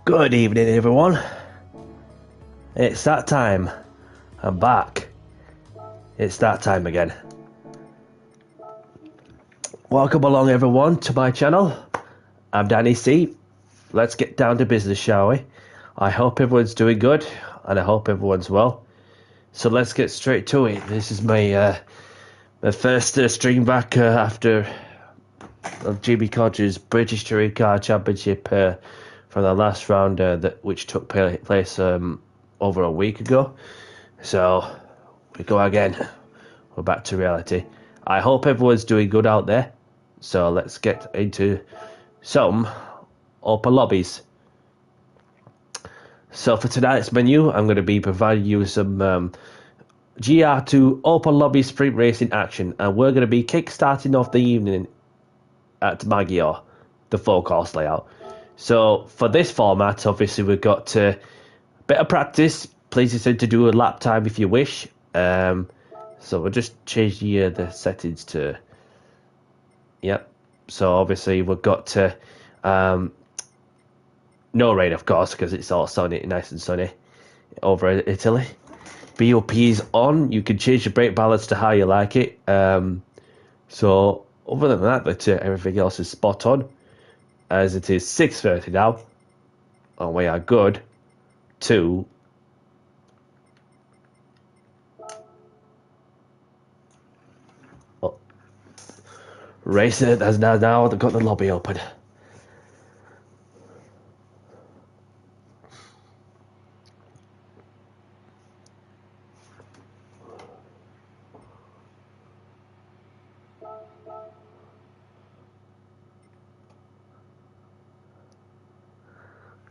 Good evening, everyone. It's that time. I'm back. It's that time again. Welcome along, everyone, to my channel. I'm Danny C. Let's get down to business, shall we? I hope everyone's doing good, and I hope everyone's well. So let's get straight to it. This is my first stream back after Jimmy Codger's British Touring Car Championship from the last round, which took place over a week ago. So we go again. We're back to reality. I hope everyone's doing good out there. So let's get into some open lobbies. So for tonight's menu, I'm going to be providing you some GR2 Open Lobby Sprint Racing action, and we're going to be kick-starting off the evening at Magyar, the full course layout. So for this format, obviously we've got a bit of practice. Please listen to do a lap time if you wish. So we'll just change the settings to, yep. So obviously we've got no rain, of course, because it's all sunny, nice and sunny over in Italy. BOP is on. You can change the brake balance to how you like it. So other than that, but everything else is spot on. As it is 6:30 now, and we are good to Racer has now got the lobby open.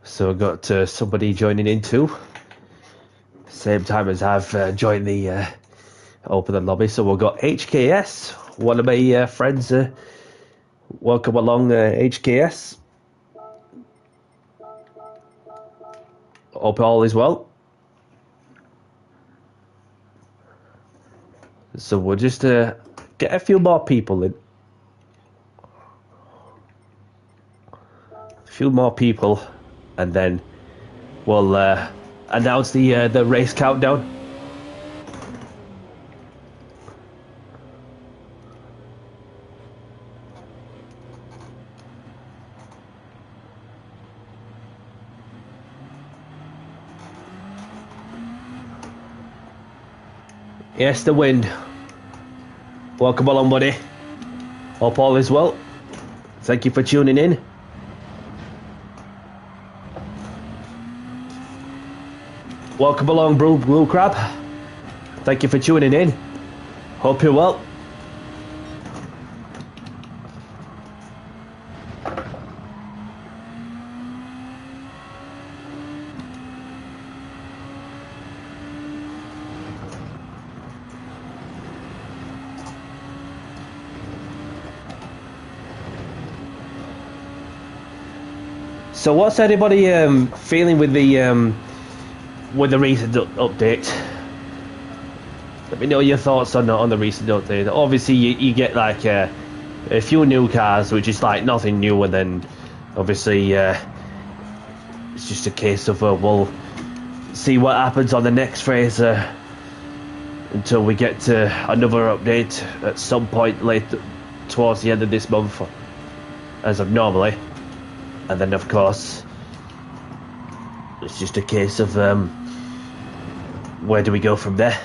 So we've got somebody joining in too. Same time as I've joined the open lobby. So we've got HKS, one of my friends. Welcome along, HKS. Hope all is well. So we'll just get a few more people in. A few more people. And then we'll announce the race countdown. Yes, the wind. Welcome along, buddy. Hope all is well. Thank you for tuning in. Welcome along, Blue Crab. Thank you for tuning in. Hope you're well. So what's anybody feeling with the recent update? Let me know your thoughts on the recent update. Obviously, you get like a few new cars, which is like nothing new, and then obviously it's just a case of we'll see what happens on the next race until we get to another update at some point late towards the end of this month, as of normally, and then of course it's just a case of where do we go from there?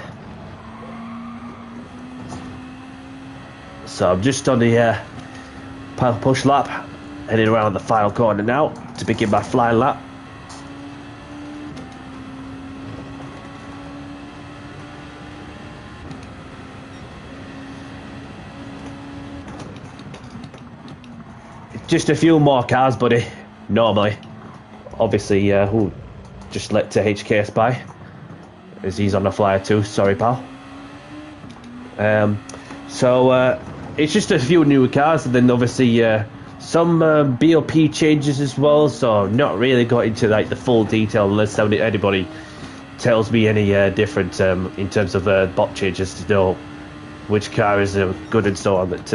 So I'm just on the push lap, heading around the final corner now to begin my flying lap. Just a few more cars, buddy. Normally, obviously, who just let HKS by, as he's on the flyer too. Sorry, pal. So it's just a few new cars, and then obviously some BOP changes as well. So not really got into like the full detail unless anybody tells me any different in terms of bot changes to know which car is good and so on. But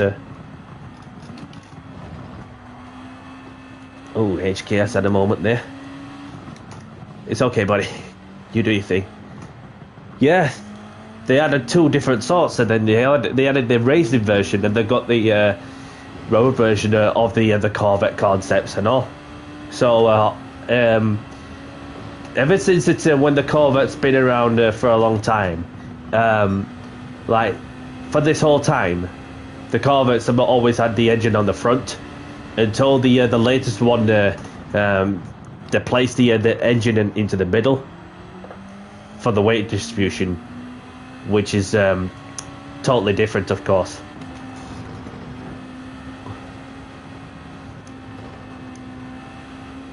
oh, HKS had a moment there. It's okay, buddy. You do your thing. Yeah, they added two different sorts, and then they added the racing version, and they got the road version of the Corvette concepts and all. So ever since it's when the Corvette's been around for a long time, like for this whole time, the Corvettes have always had the engine on the front until the latest one. They placed the engine into the middle for the weight distribution, which is totally different, of course.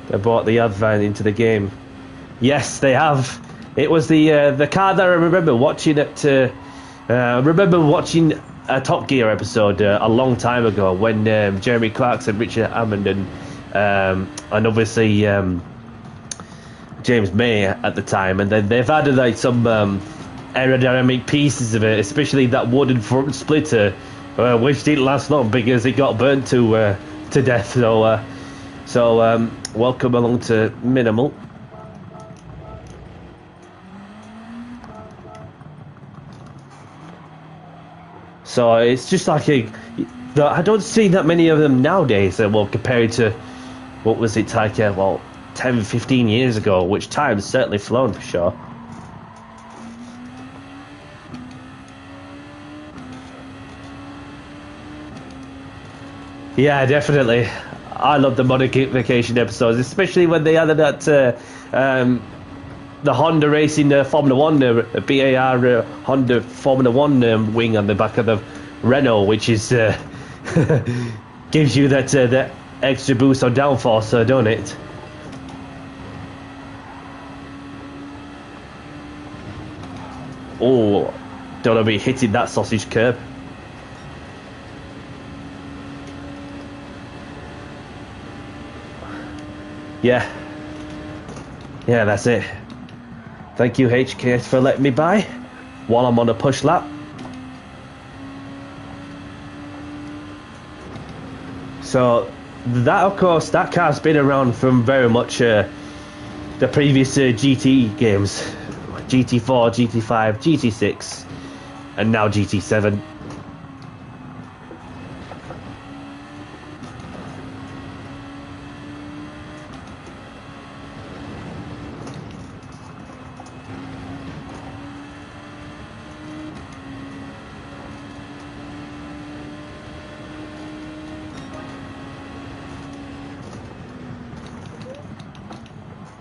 They brought the Advan into the game. Yes, they have. It was the car that I remember watching at. I remember watching a Top Gear episode a long time ago when Jeremy Clarkson, Richard Hammond, and obviously James May at the time, and then they've added like some aerodynamic pieces of it, especially that wooden front splitter, which didn't last long because it got burnt to death. So welcome along to Minimal. So it's just like I don't see that many of them nowadays. Well, compared to what was it like? 10, 15 years ago, which time's certainly flown for sure. Yeah, definitely. I love the modification episodes, especially when they added that the Honda Racing Formula One BAR Honda Formula One wing on the back of the Renault, which is gives you that extra boost on downforce, don't it? Oh, don't want to be hitting that sausage curb. Yeah, that's it. Thank you, HKS, for letting me by while I'm on a push lap. So that, of course, that car's been around from very much the previous GT games, GT4, GT5, GT6, and now GT7.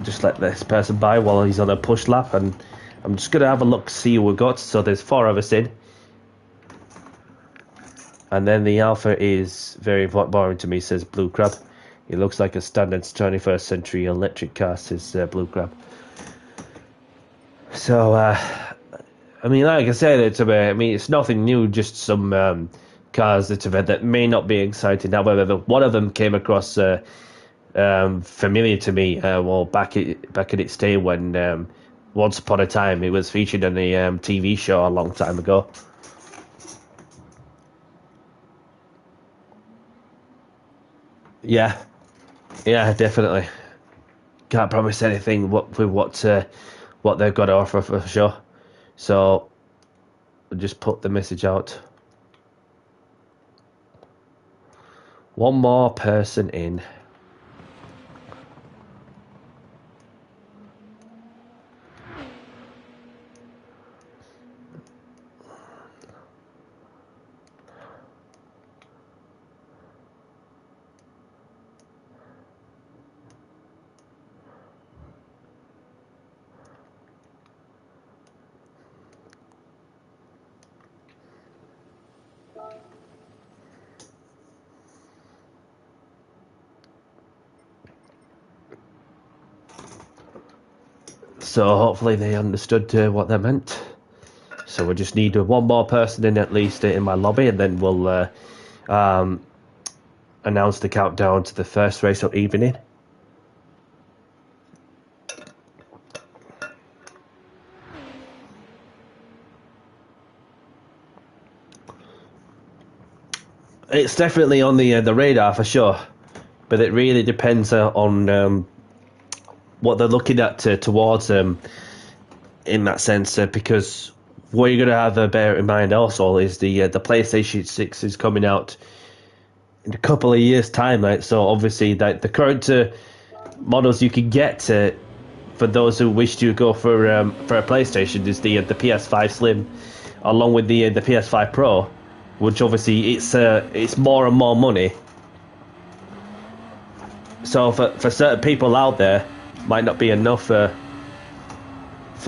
Just let this person by while he's on a push lap, and I'm just going to have a look, see who we've got. So there's 4 of us in. And then the Alpha is very boring to me, says Blue Crab. It looks like a standard 21st century electric car, says Blue Crab. So, I mean, like I said, it's nothing new, just some cars that may not be exciting. However, one of them came across familiar to me. Back in its day when once upon a time it was featured on a TV show a long time ago. Yeah, definitely. Can't promise anything with what they've got to offer for sure. So I'll just put the message out. One more person in. So hopefully they understood what they meant. So we just need one more person in at least in my lobby, and then we'll announce the countdown to the first race of evening. It's definitely on the radar for sure, but it really depends on what they're looking at towards in that sense, because what you're going to have to bear in mind also is the PlayStation 6 is coming out in a couple of years' time, right? So obviously, that the current models you can get for those who wish to go for a PlayStation is the PS5 Slim, along with the PS5 Pro, which obviously it's more and more money. So for certain people out there, might not be enough for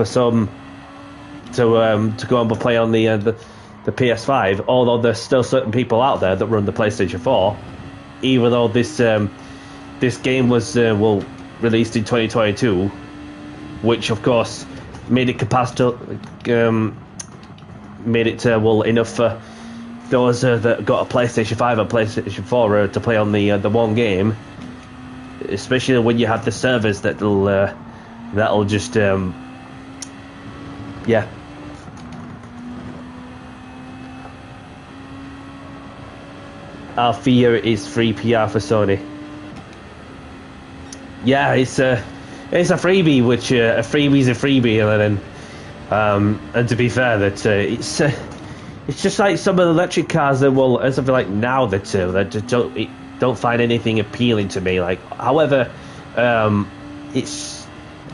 some to go and play on the PS5. Although there's still certain people out there that run the PlayStation 4, even though this game was released in 2022, which of course made it enough for those that got a PlayStation 5 and PlayStation 4 to play on the one game. Especially when you have the servers that'll just yeah. Our fear is free PR for Sony. Yeah, it's a freebie, which a freebie's a freebie, and to be fair, that it's just like some of the electric cars that will, as of like now, that just don't find anything appealing to me. Like, however, it's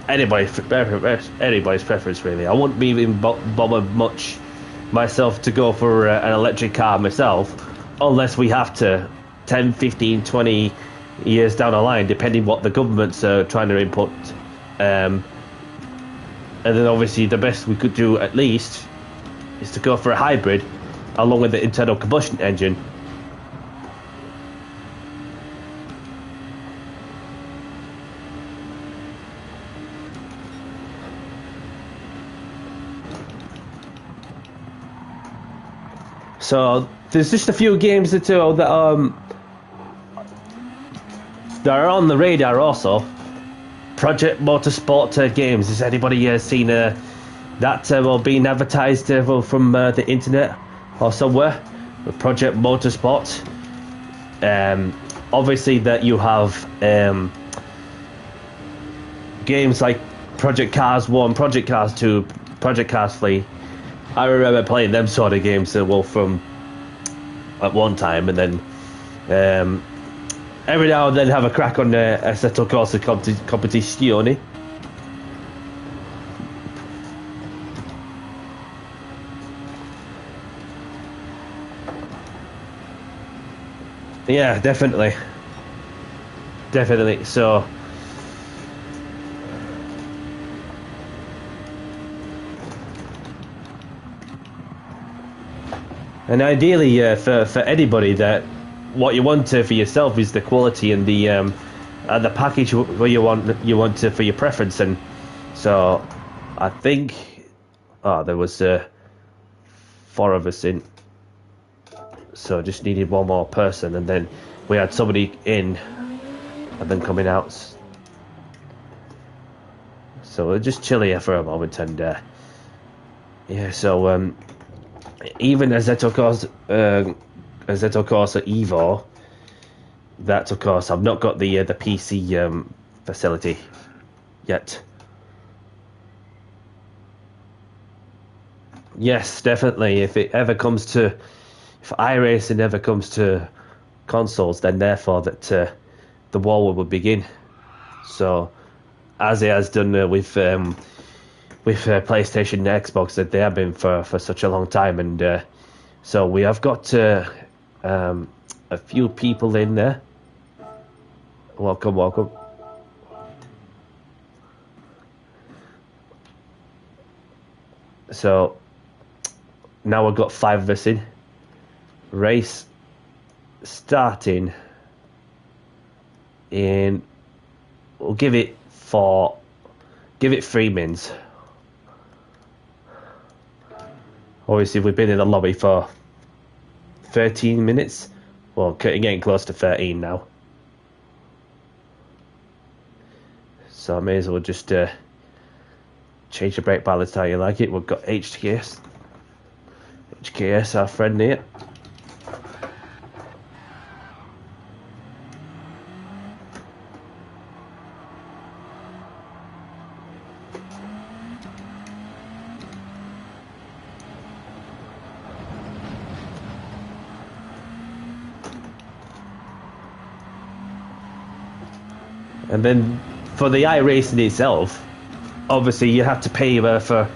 anybody's preference, really. I wouldn't be even bothered much myself to go for an electric car myself, unless we have to 10, 15, 20 years down the line, depending what the government's trying to input. And then obviously the best we could do at least is to go for a hybrid along with the internal combustion engine. So there's just a few games that are on the radar also. Project Motorsport games. Has anybody seen that being advertised from the internet or somewhere? Project Motorsport. Obviously that you have games like Project Cars 1, Project Cars 2, Project Cars 3. I remember playing them sort of games from at one time, and then every now and then have a crack on Assetto Corsa Competizione. Yeah, definitely. So and ideally, for anybody, that what you want for yourself is the quality and the package where you want for your preference. And so I think there was 4 of us in, so just needed one more person, and then we had somebody in and then coming out. So we'll just chill here for a moment, and yeah. So even Assetto Corsa Evo, that of course I've not got the PC facility yet. Yes, definitely. If iRacing ever comes to consoles, then therefore that the war will begin. So as it has done with PlayStation and Xbox, that they have been for such a long time. And so we have got a few people in there. Welcome. So now we've got 5 of us in. Race starting in, we'll give it 3 mins. Obviously we've been in the lobby for 13 minutes. Well, getting close to 13 now. So I may as well just change the brake balance how you like it. We've got HKS, our friend here. And then for the iRacing itself, obviously you have to pay for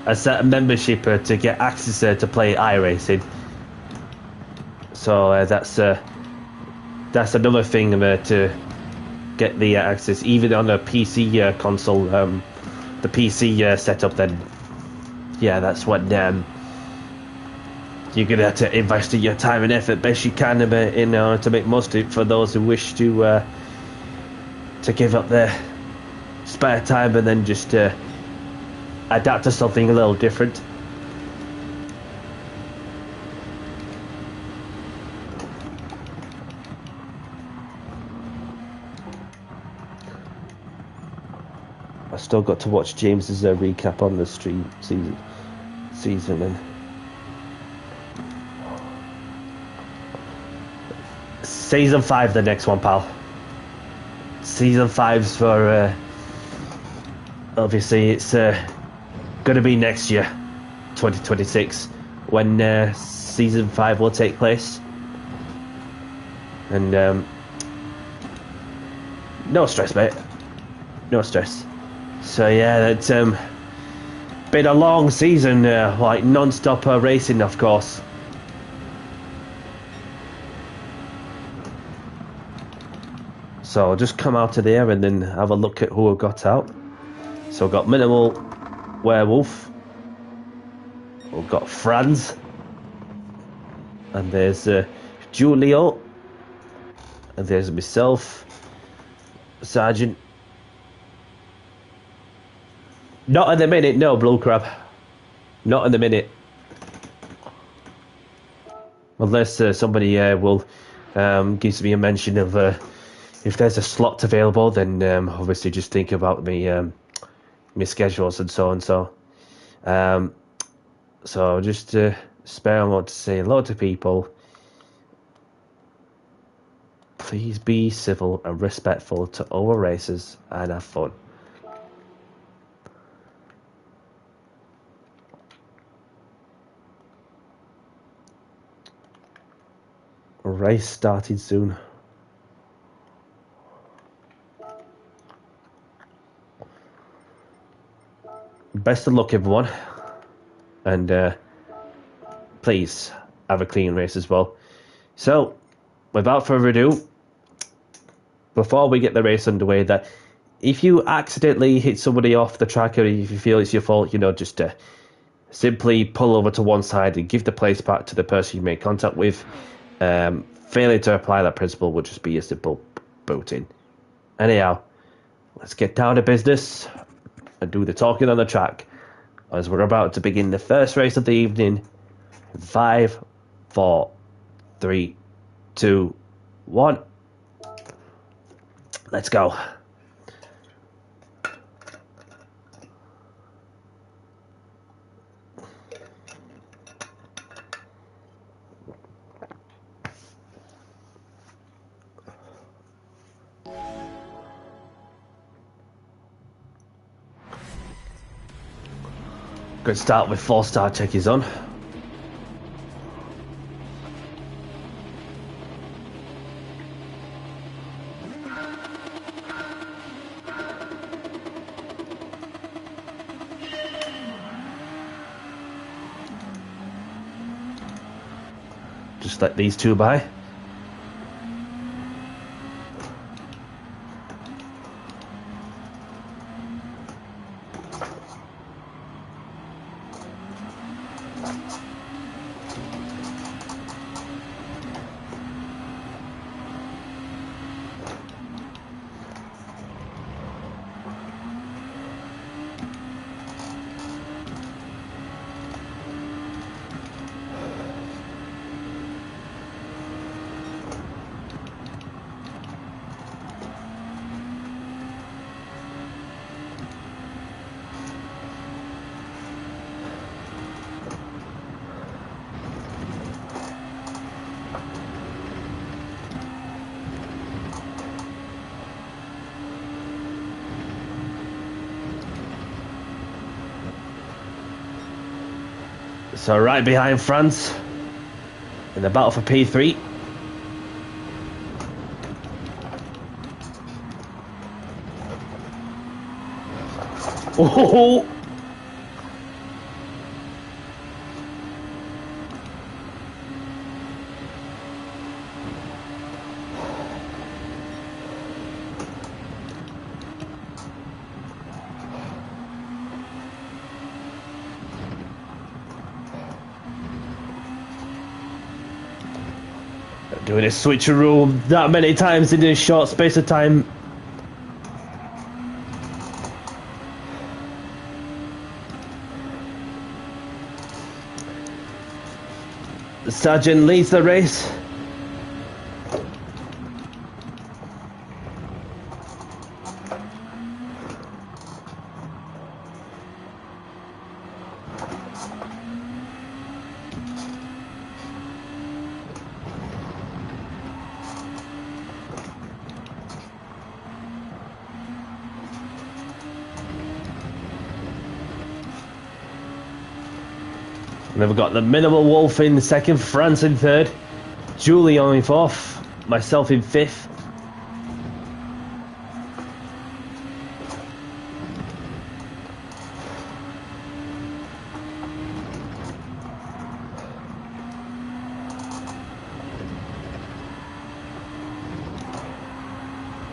a certain membership to get access to play iRacing. So that's another thing to get the access, even on a PC console, the PC setup. Then, yeah, that's what you're gonna have to invest your time and effort best you can in order to make most of it. For those who wish to give up their spare time and then just adapt to something a little different. I still got to watch James's recap on the stream season and season 5, the next one, pal. Season 5's for obviously it's going to be next year, 2026, when season 5 will take place. And no stress, mate. No stress. So yeah, it's been a long season, like non-stop racing, of course. So I'll just come out of there and then have a look at who I got out. So I've got Minimal Werewolf. We've got Franz. And there's Julio. And there's myself. Sergeant. Not in the minute, no, Blue Crab. Not in the minute. Unless somebody will gives me a mention of if there's a slot available, then obviously just think about me my schedules and so on. So just spare a moment to say hello to people. Please be civil and respectful to all racers and have fun. Race started soon. Best of luck, everyone, and please have a clean race as well. So, without further ado, before we get the race underway, that if you accidentally hit somebody off the track, or if you feel it's your fault, just simply pull over to one side and give the place back to the person you made contact with. Failing to apply that principle would just be a simple booting. Anyhow, let's get down to business and do the talking on the track, as we're about to begin the first race of the evening. 5, 4, 3, 2, 1. Let's go. Good start with 4-star checkies on. Just let these two by. So right behind France in the battle for P3. Oh! Doing a switcheroo that many times in a short space of time. The Sergeant leads the race. And then we've got the Minimal Wolf in second, France in third, Julian in fourth, myself in fifth.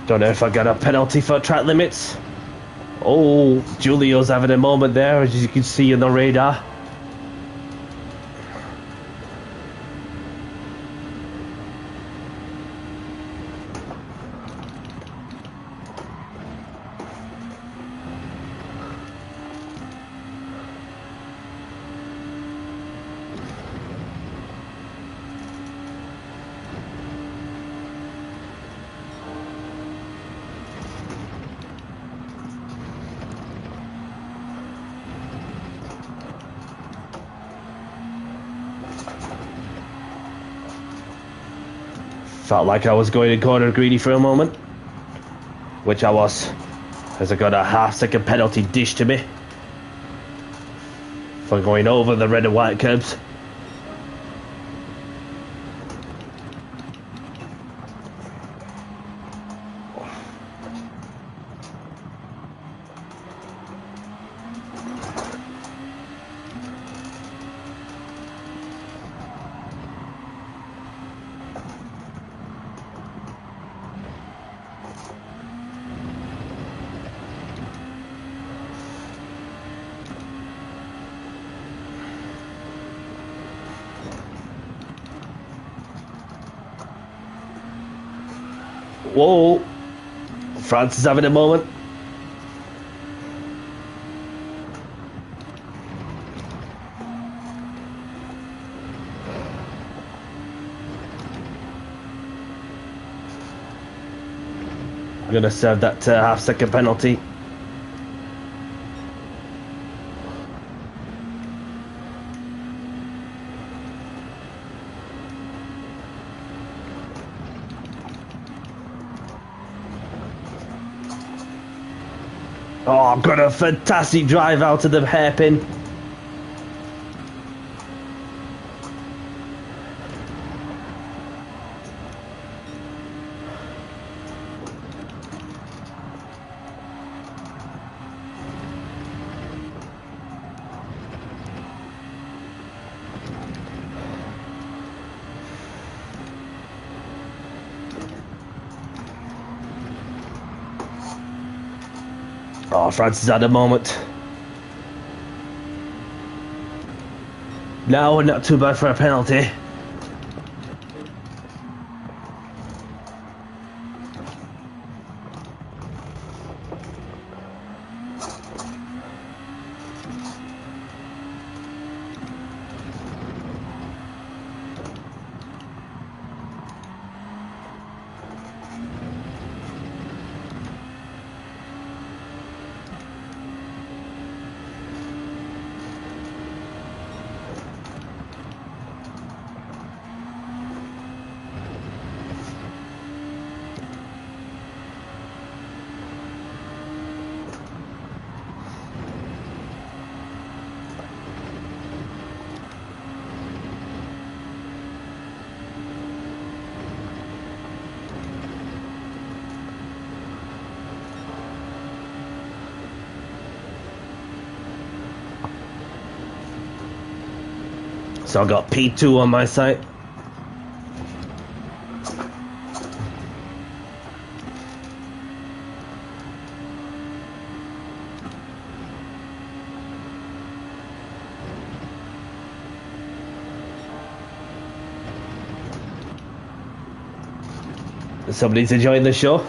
Don't know if I got a penalty for track limits. Oh, Julio's having a moment there, as you can see on the radar. Felt like I was going to corner greedy for a moment, which I was, as I got a half-second penalty dished to me for going over the red and white curbs. Whoa, France is having a moment. I'm going to serve that half-second penalty. Oh, got a fantastic drive out of the hairpin. Oh, France is at a moment. No, not too bad for a penalty. So I got P2 on my side. Somebody's enjoying the show.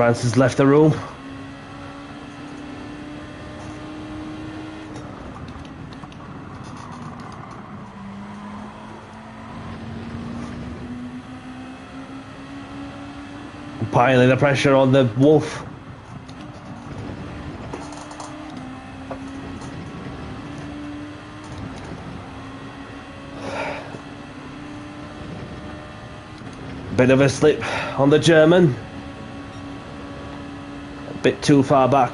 Francis left the room. Piling the pressure on the Wolf. Bit of a slip on the German. A bit too far back.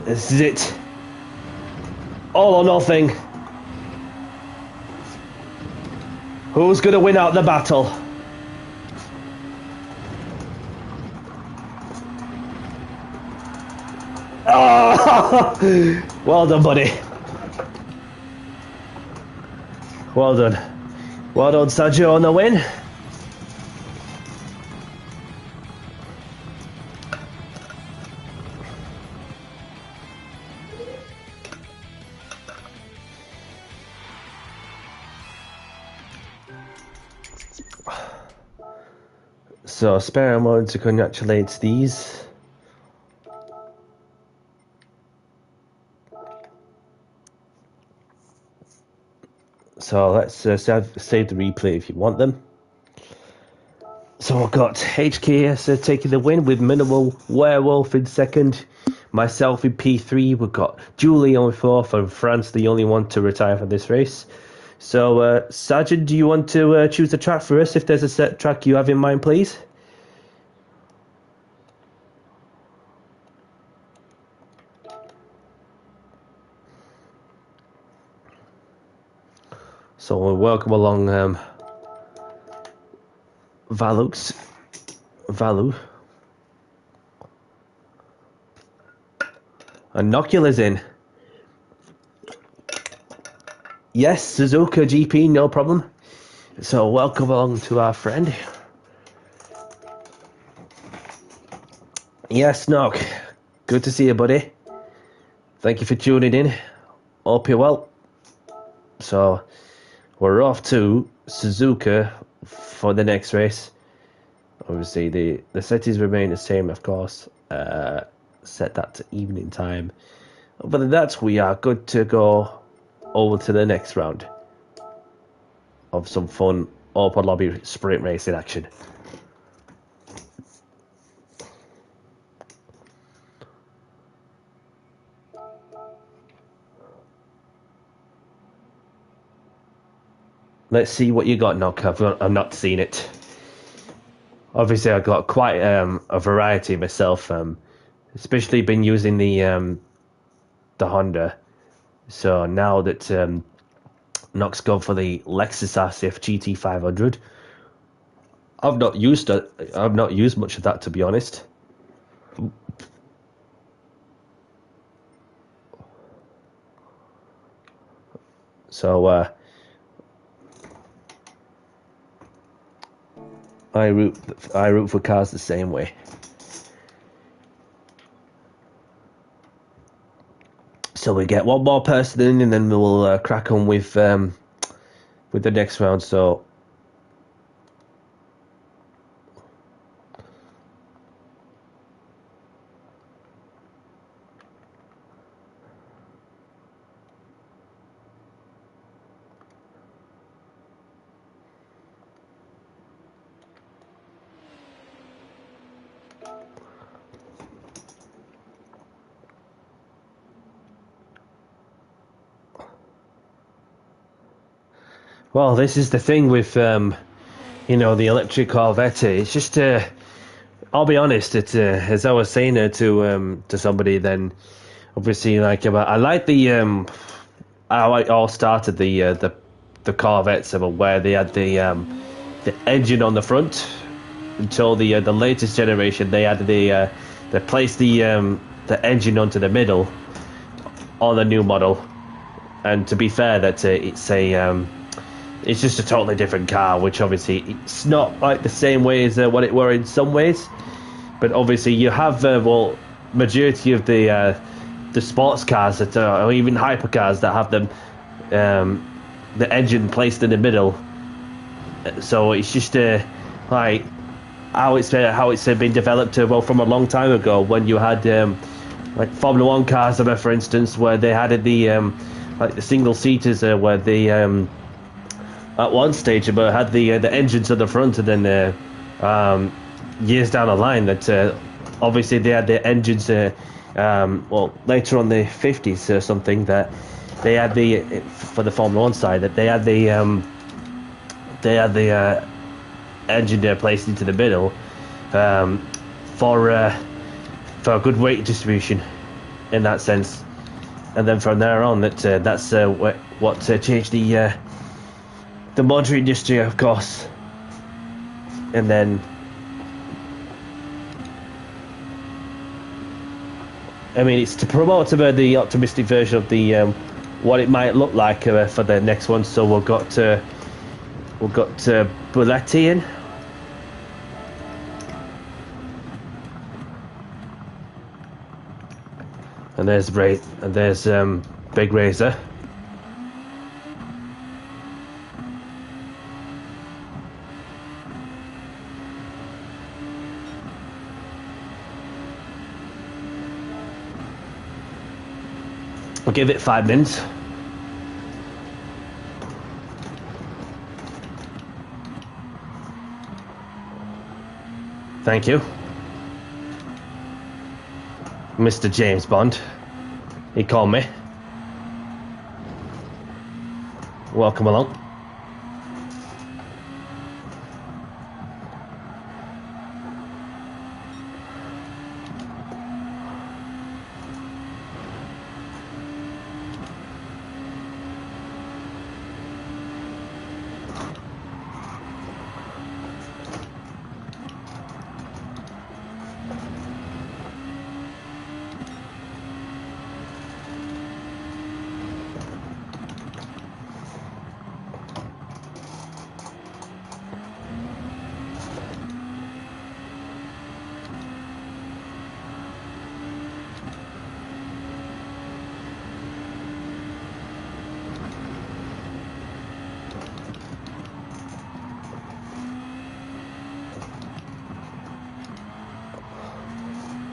This is it. All or nothing. Who's going to win out the battle? Oh! Well done, buddy. Well done. Well done, Sergio, on the win. So, spare a moment to congratulate these. So, let's save the replay if you want them. So, I've got HKS taking the win with Minimal Werewolf in second. Myself in P3. We've got Julie on fourth, and France the only one to retire from this race. So, Sergeant, do you want to choose a track for us? If there's a set track you have in mind, please. So we'll welcome along Valu. And Nocula's in. Yes, Suzuka GP, no problem. So welcome along to our friend. Yes, Nock. Good to see you, buddy. Thank you for tuning in. Hope you're well. So we're off to Suzuka for the next race. Obviously, the settings remain the same, of course. Set that to evening time. Other than that, we are good to go over to the next round of some fun open lobby sprint racing action. Let's see what you got, Nock. I've not seen it. Obviously, I've got quite a variety myself. Especially been using the Honda. So now that Nock's gone for the Lexus RCF GT500, I've not used it. I've not used much of that, to be honest. So I root for cars the same way. So we get one more person in, and then we'll crack on with the next round. So. Well, this is the thing with, you know, the electric Corvette. It's just, I'll be honest. It's as I was saying to somebody. Then, obviously, like I like the how it all started. The Corvettes, where they had the engine on the front. Until the latest generation, they had they placed the engine onto the middle on the new model. And to be fair, that it's just a totally different car, which obviously it's not like the same way as what it were in some ways. But obviously you have, majority of the sports cars that or even hypercars that have them, the engine placed in the middle. So it's just like how it's been developed from a long time ago when you had like Formula One cars, for instance, where they had the like the single seaters where they at one stage had the engines at the front, and then years down the line that obviously they had the engines later on the 50s or something that they had for the Formula One side that they had the engine there placed into the middle for a good weight distribution in that sense, and then from there on that's what changed the motor industry, of course. And then I mean, it's to promote the optimistic version of the what it might look like for the next one. So we've got Bulletti in. And there's Big Razor. I'll give it 5 minutes. Thank you. Mr. James Bond. He called me. Welcome along.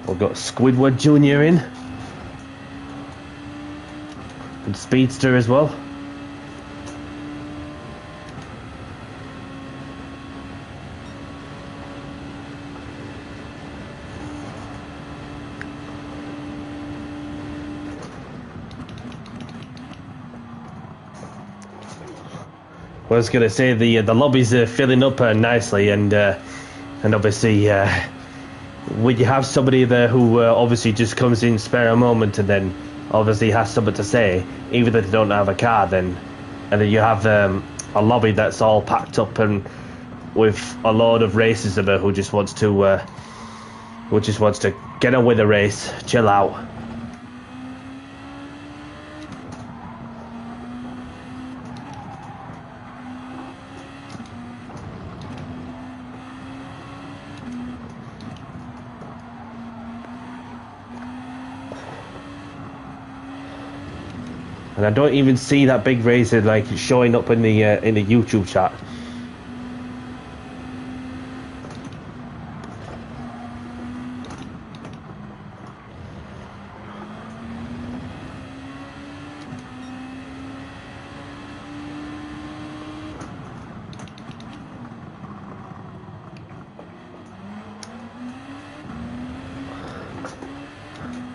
We've got Squidward Jr. in. And Speedster as well. I was going to say the lobbies are filling up nicely, and obviously when you have somebody there who obviously just comes in spare a moment and then obviously has something to say, even if they don't have a car, and then you have a lobby that's all packed up and with a load of racers in there who just wants to get on with the race, chill out. And I don't even see that big racer like showing up in the YouTube chat.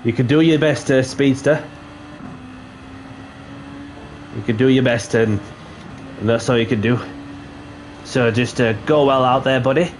You can do your best, Speedster. You can do your best, and that's all you can do. So just go well out there, buddy.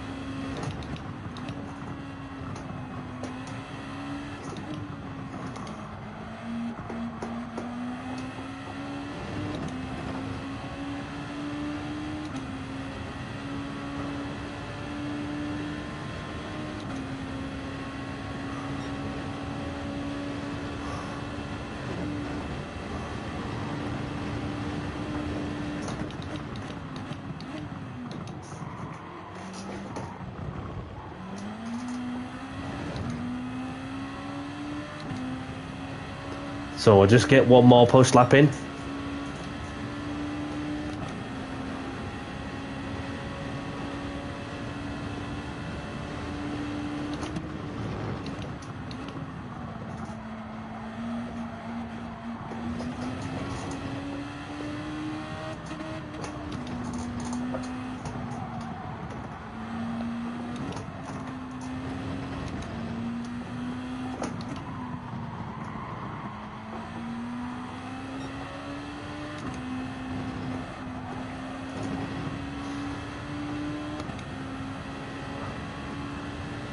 So we'll just get one more push lap in.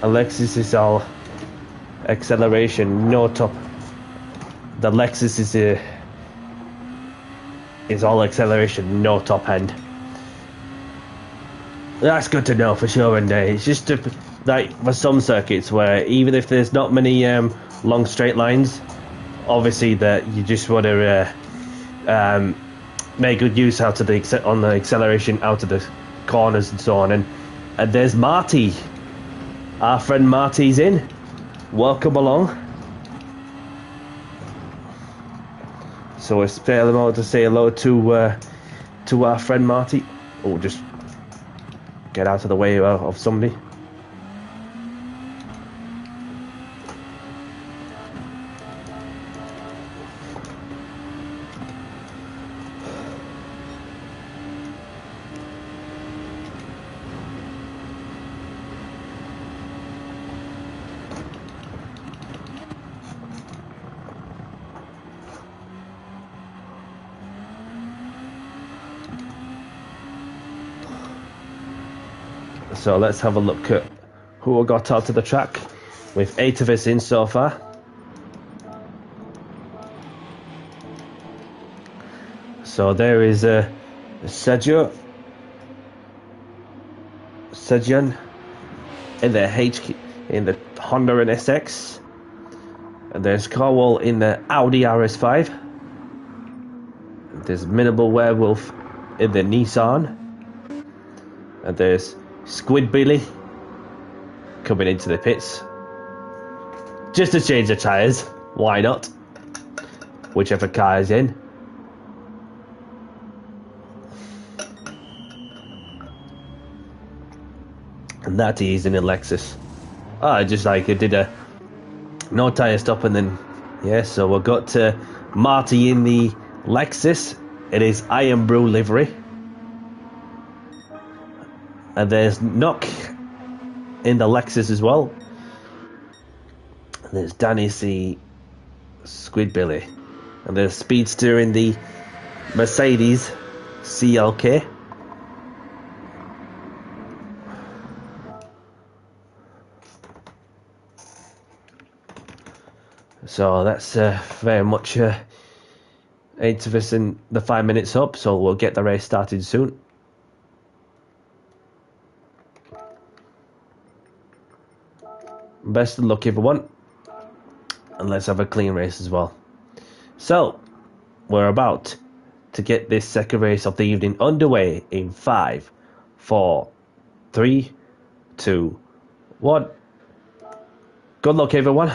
Alexis is all acceleration, no top. The Lexus is all acceleration, no top end. That's good to know for sure. And it's just like for some circuits where even if there's not many long straight lines, obviously that you just want to make good use out of on the acceleration out of the corners and so on. And there's Marty. Our friend Marty's in. Welcome along. So it's fair amount to say hello to our friend Marty. Oh, just get out of the way of somebody. So let's have a look at who we got out to the track, with 8 of us in so far. So there is Sergio in the Honda NSX, and there's Carwell in the Audi RS5. There's Minimal Werewolf in the Nissan, and there's Squid Billy coming into the pits just to change the tyres. Why not? Whichever car is in. And that is in a Lexus. I just like it did a no tyre stop, and then yeah. So we've got Marty in the Lexus. It is Iron Brew livery. And there's Nock in the Lexus as well. And there's Danny C. Squid Billy. And there's Speedster in the Mercedes CLK. So that's very much 8 of us in the 5 minutes up. So we'll get the race started soon. Best of luck, everyone, and let's have a clean race as well. So we're about to get this second race of the evening underway in 5, 4, 3, 2, 1. Good luck, everyone.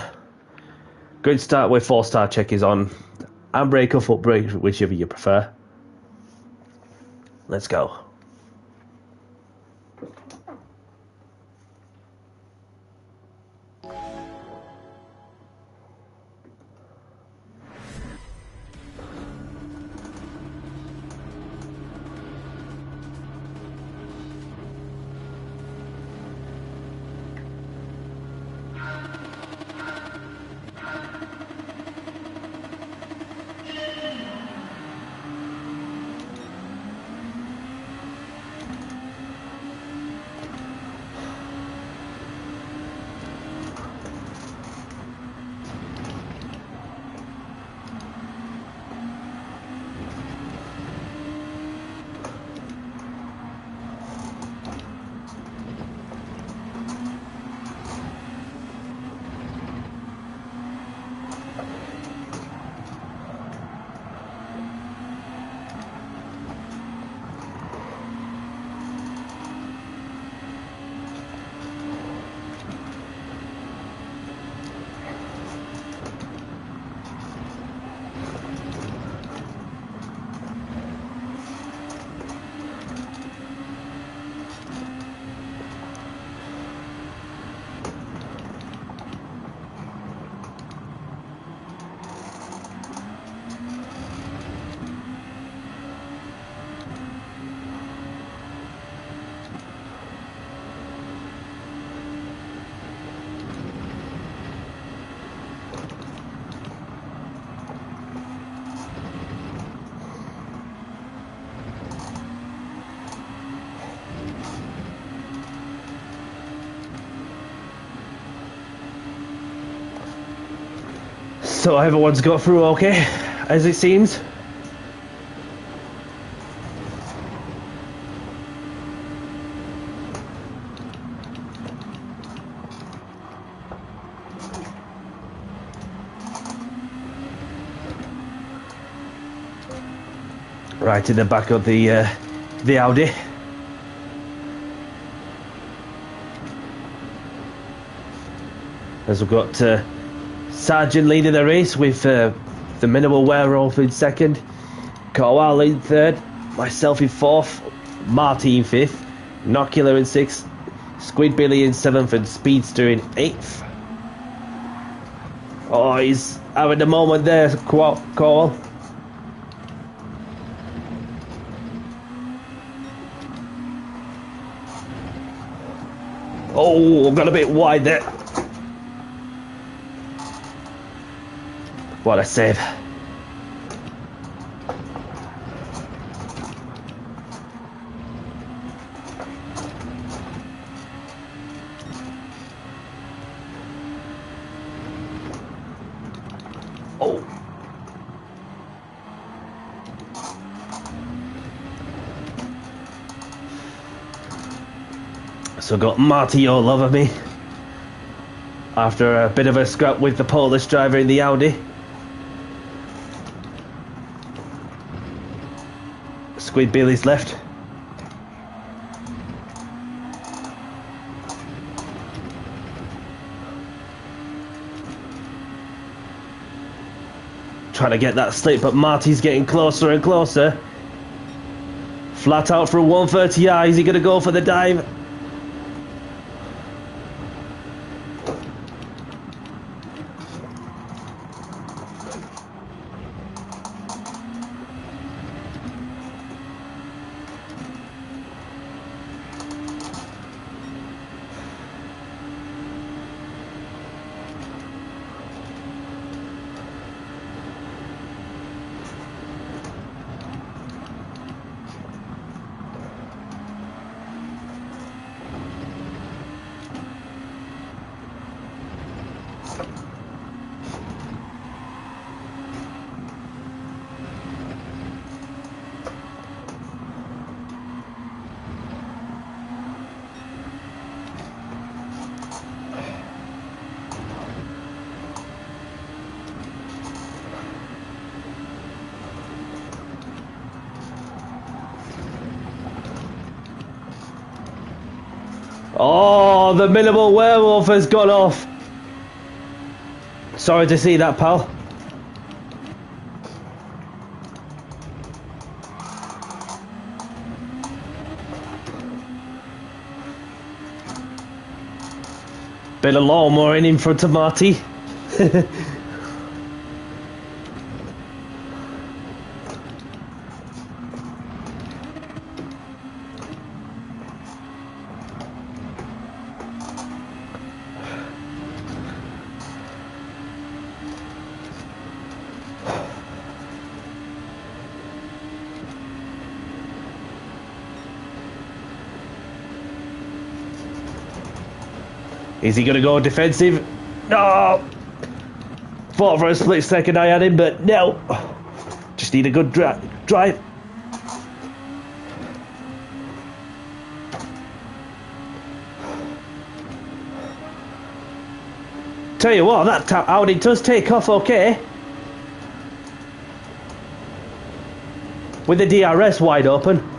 Good start with 4-star check is on. handbrake or foot brake, whichever you prefer. Let's go. So everyone's got through okay, as it seems. Right in the back of the Audi. As we've got Sargent leading the race with the minimal wear-off in second, Carwell in third, myself in fourth, Marty in fifth, Knockular in sixth, Squid Billy in seventh, and Speedster in eighth. Oh, he's having a moment there, Carwell. Oh, got a bit wide there. What a save. Oh. So got Marty all over me after a bit of a scrap with the Polish driver in the Audi. Squid Billy's left. Trying to get that slip, but Marty's getting closer and closer. Flat out for a 130i. Is he going to go for the dive? Oh, the minimal werewolf has gone off. Sorry to see that, pal. Bit of lawnmower in front of Marty. Is he going to go defensive? No! Thought for a split second I had him, but no. Just need a good drive. Tell you what, that Audi does take off okay. With the DRS wide open.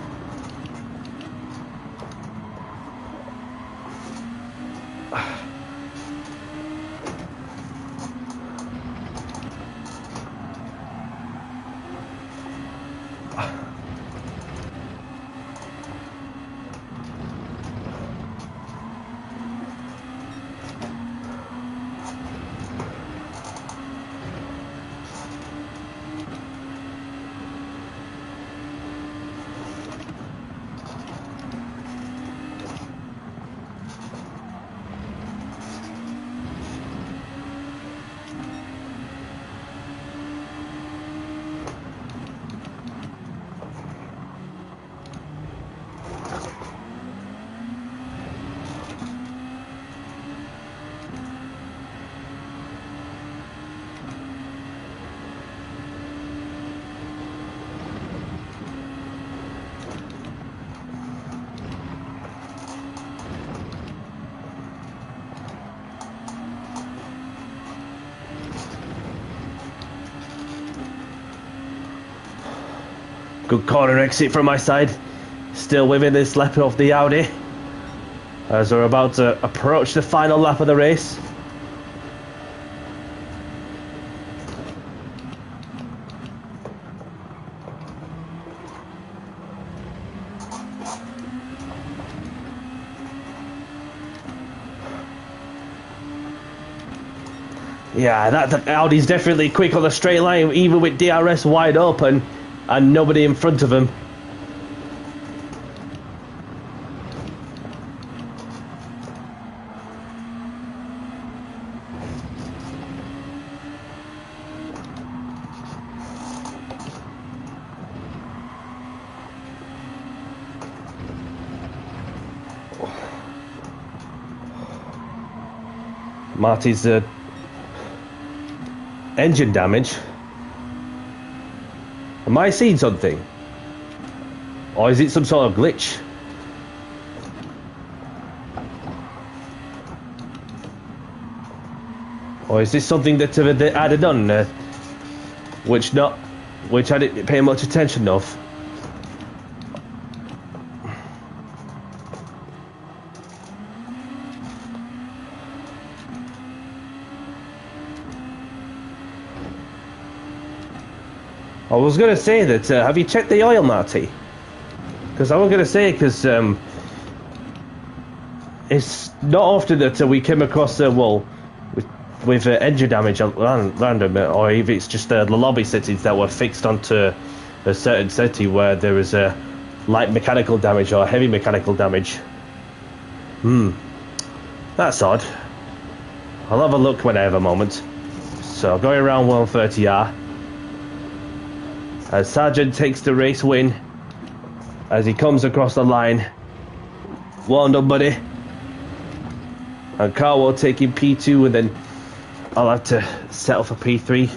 Good corner exit from my side. Still within this lap of the Audi. As we're about to approach the final lap of the race. Yeah, that Audi's definitely quick on the straight line, even with DRS wide open and nobody in front of him. Marty's engine damage. Am I seeing something? Or is it some sort of glitch? Or is this something that they added on, which I didn't pay much attention of? I was going to say that, have you checked the oil, Marty? Because I was going to say, because it's not often that we came across, with engine damage on random, or if it's just the lobby settings that were fixed onto a certain setting where there is a light mechanical damage or heavy mechanical damage. That's odd. I'll have a look when I have a moment. So going around 130R. As Sargent takes the race win as he comes across the line. Well done, buddy. And Carl will take in P2, and then I'll have to settle for P3.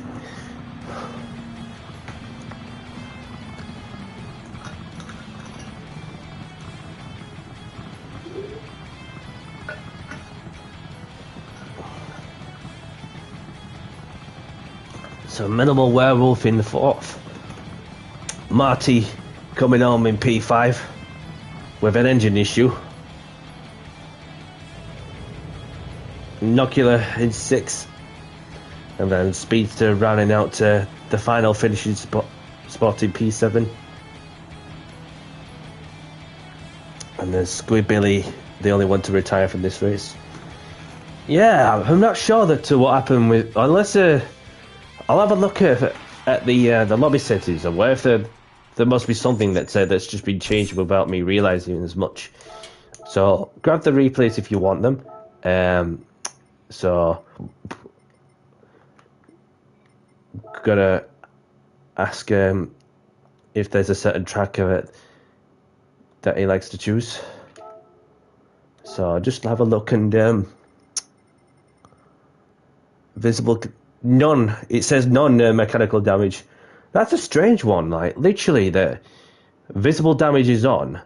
So minimal werewolf in the fourth. Marty coming home in P5 with an engine issue. Nocular in 6th. And then Speedster rounding out the final finishing spot in P7. And then Squid Billy, the only one to retire from this race. Yeah, I'm not sure that what happened with unless I'll have a look at the lobby settings and where if there must be something that's just been changed without me realizing as much. So grab the replays if you want them. So gotta ask if there's a certain track of it that he likes to choose. So just have a look and visible none. It says none mechanical damage. That's a strange one. Like literally, the visible damage is on.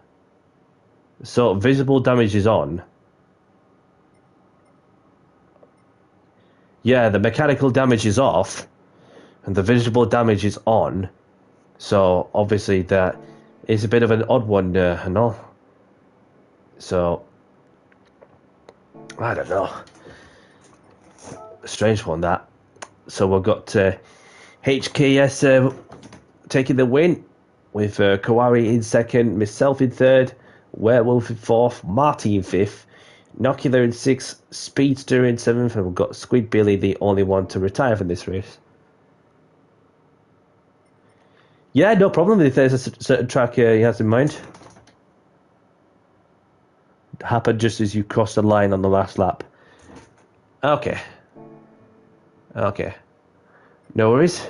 So visible damage is on. Yeah, the mechanical damage is off, and the visible damage is on. So obviously that is a bit of an odd one, and all. So I don't know. A strange one that. So we've got HKS taking the win with Kawari in second, Myself in third, Werewolf in fourth, Marty in fifth, Nocular in sixth, Speedster in seventh, and we've got Squid Billy, the only one to retire from this race. Yeah, no problem if there's a certain track he has in mind. Happened just as you crossed the line on the last lap. Okay. Okay. No worries.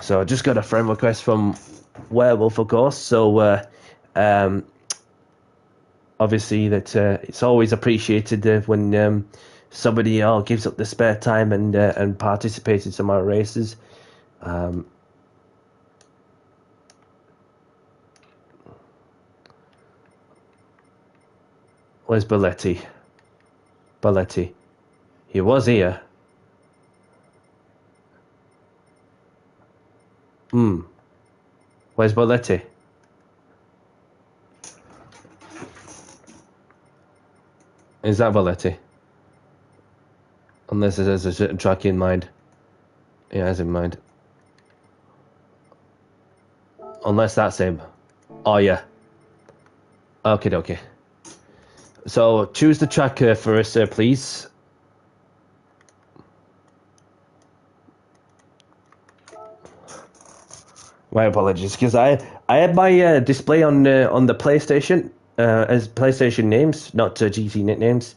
So I just got a friend request from Werewolf, of course. So obviously that it's always appreciated when somebody gives up the spare time and participates in some of our races. Where's Balletti? Balletti. He was here. Where's Balletti? Is that Balletti? Unless there's a certain track in mind. He has in mind. Unless that's him. Oh, yeah. Okay, okay. So choose the track for us, please. My apologies, because I had my display on the PlayStation as PlayStation names, not GT nicknames,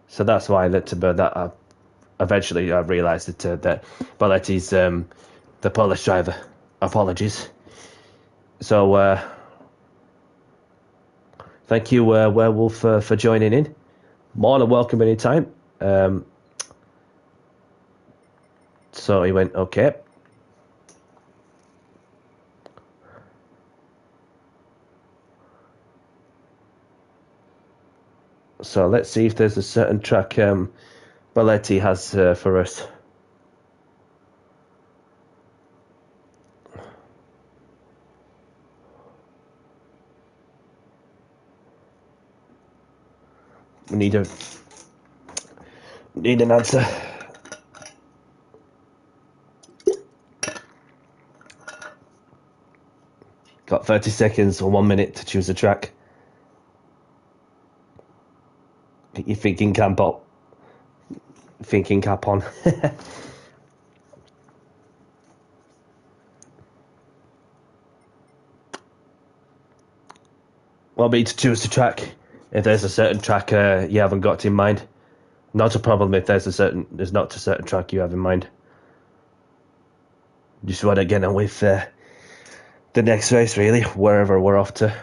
so that's why that eventually I realised that Balletti's the Polish driver. Apologies. So thank you, Werewolf, for joining in. More than welcome anytime. So he went okay. So let's see if there's a certain track Balletti has for us. We need an answer. Got 30 seconds or 1 minute to choose a track. Get your thinking cap on. Thinking cap on. Want me to choose the track if there's a certain track you haven't got in mind. Not a problem if there's not a certain track you have in mind. Just want to get on with the next race, really, wherever we're off to.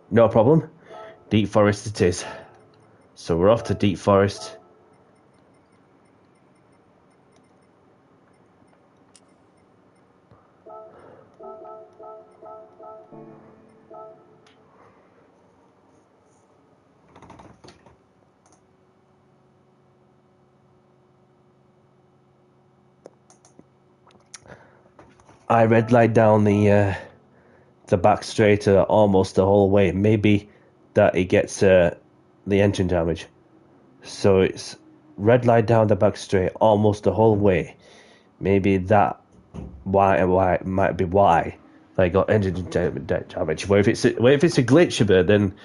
No problem. Deep Forest it is. So we're off to Deep Forest. I red light down the the back straight almost the whole way. Maybe that he gets the engine damage. So it's red line down the back straight almost the whole way. Maybe that why might be why they got engine damage. Where if it's a glitch, then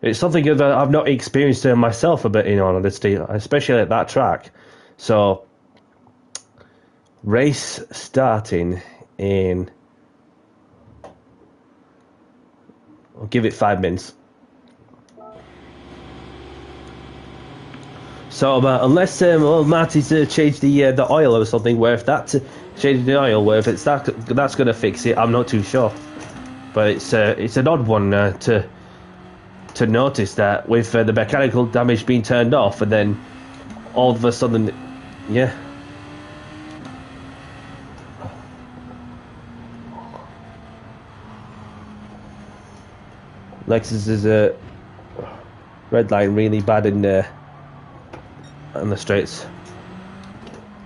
it's something that I've not experienced myself a bit, in all honesty, especially at that track. So race starting in, I'll give it 5 minutes. So unless Marty's changed the oil or something, where if that's changing the oil, where if it's that's going to fix it, I'm not too sure. But it's an odd one to notice that with the mechanical damage being turned off, and then all of a sudden, yeah. Lexus is a red line really bad in the straights.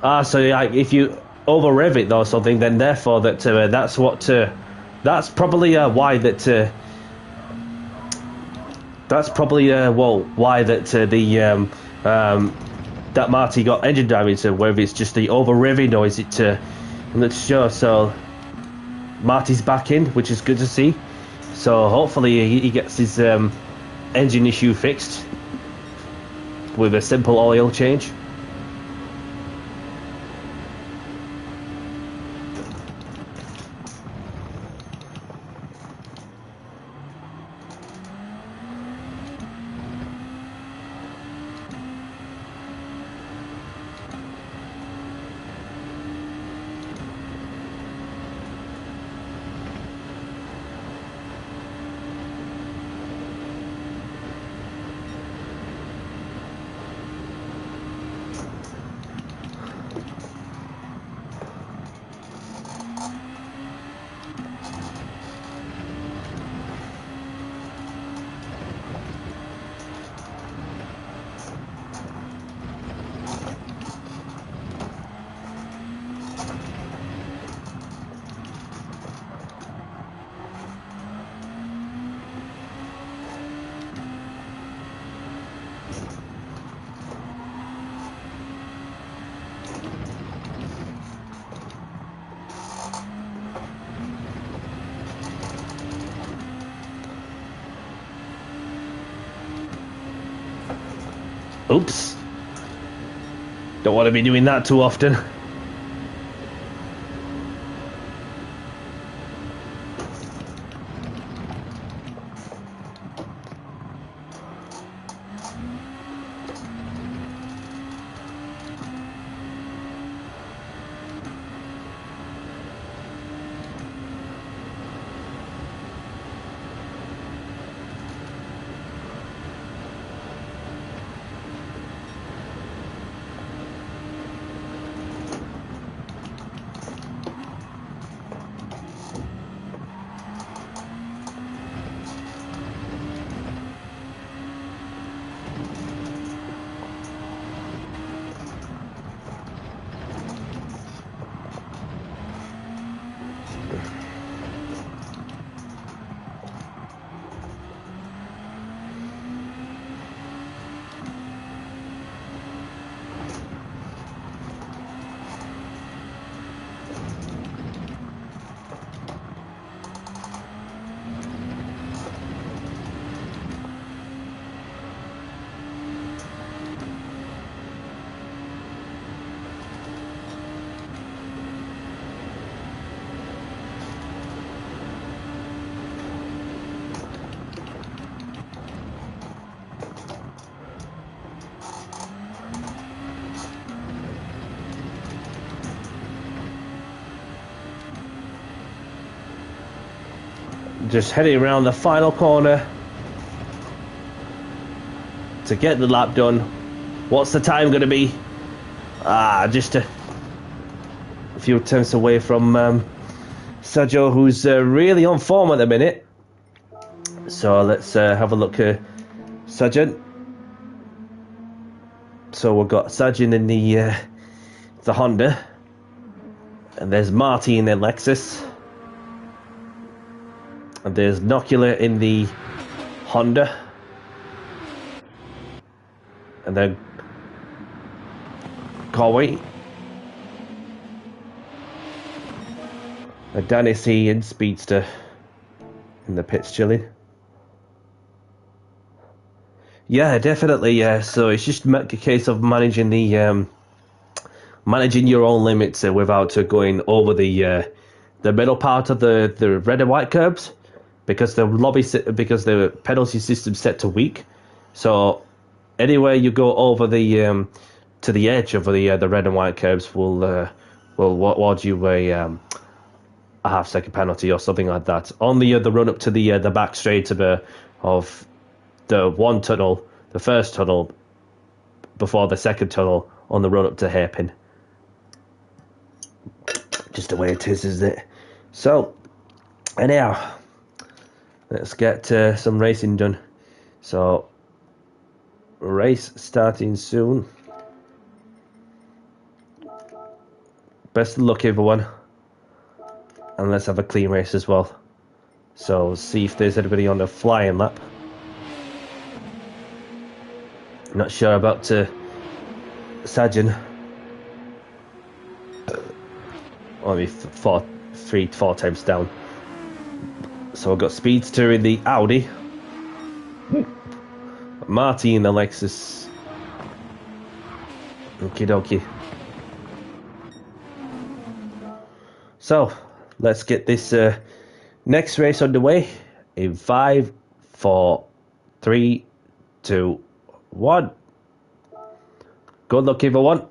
So if you over rev it or something, then therefore that's what that's probably why that that's probably why that that Marty got engine damage. Whether it's just the over revving or is it I'm not sure. So Marty's back in, which is good to see. So hopefully he gets his engine issue fixed with a simple oil change. Oops. Don't want to be doing that too often. Just heading around the final corner to get the lap done. What's the time going to be? Just a few attempts away from Sergio, who's really on form at the minute. So let's have a look at Sergeant. So we've got Sergeant in the Honda, and there's Marty in the Lexus. And there's Nocula in the Honda. And then Conway. And Danny C in Speedster in the pits chilling. Yeah, definitely. Yeah, so it's just a case of managing the managing your own limits without going over the middle part of the red and white curbs, because the penalty system's set to weak. So anywhere you go over the to the edge of the red and white curbs will award you a half-second penalty or something like that on the run up to the back straight of the one tunnel, the first tunnel before the second tunnel on the run up to hairpin. Just the way it is, isn't it? So anyhow, let's get some racing done. So race starting soon. Best of luck, everyone, and let's have a clean race as well. So see if there's anybody on the flying lap. Not sure about Sajin. Only four times down. So I've got Speedster in the Audi, Marty in the Lexus. Okie dokie. So let's get this next race underway in 5, 4, 3, 2, 1. Good luck, everyone.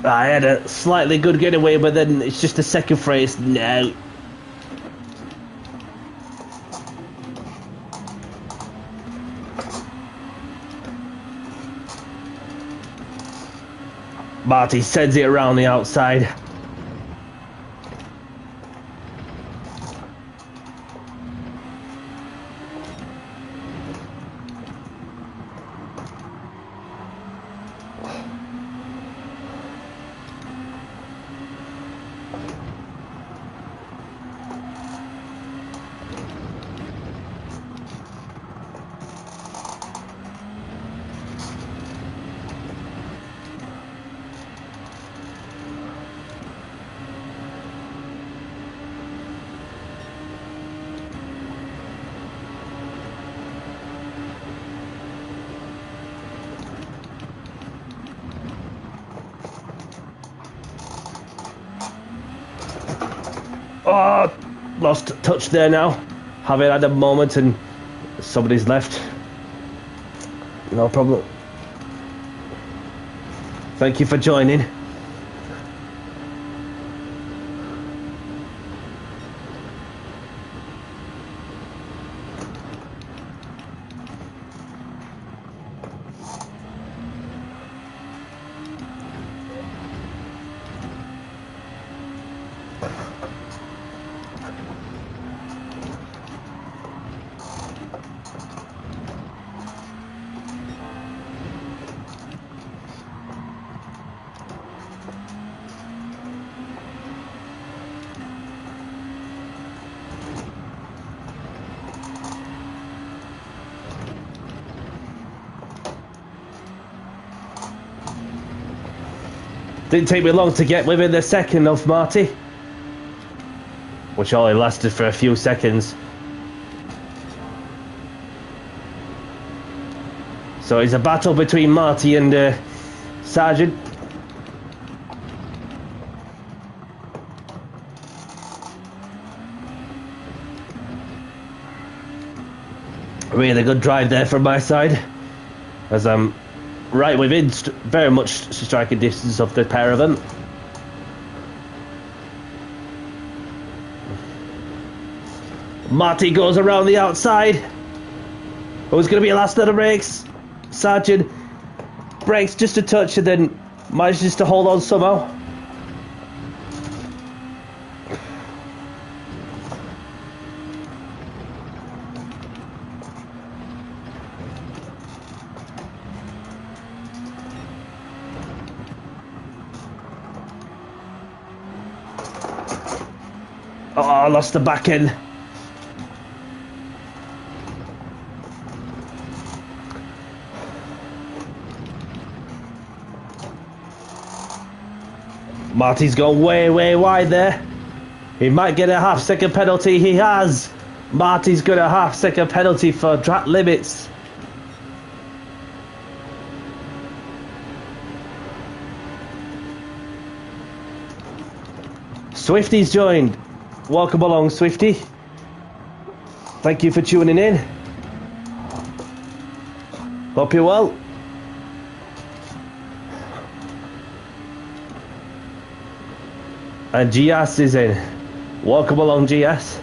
I had a slightly good getaway, but then it's just a second race. No. Marty sends it around the outside. Oh, lost touch there now. Having had a moment and somebody's left. No problem. Thank you for joining. Didn't take me long to get within the second of Marty, which only lasted for a few seconds. So it's a battle between Marty and Sargent. Really good drive there from my side, as I'm right within very much striking distance of the pair of them. Marty goes around the outside. Who's going to be last of the brakes? Sargent brakes just a touch and then manages to hold on somehow. Oh, I lost the back end. Marty's gone way wide there. He might get a half-second penalty. He has. Marty's got a half-second penalty for track limits. Swifty's joined. Welcome along, Swifty. Thank you for tuning in. Hope you're well. And GS is in. Welcome along, GS.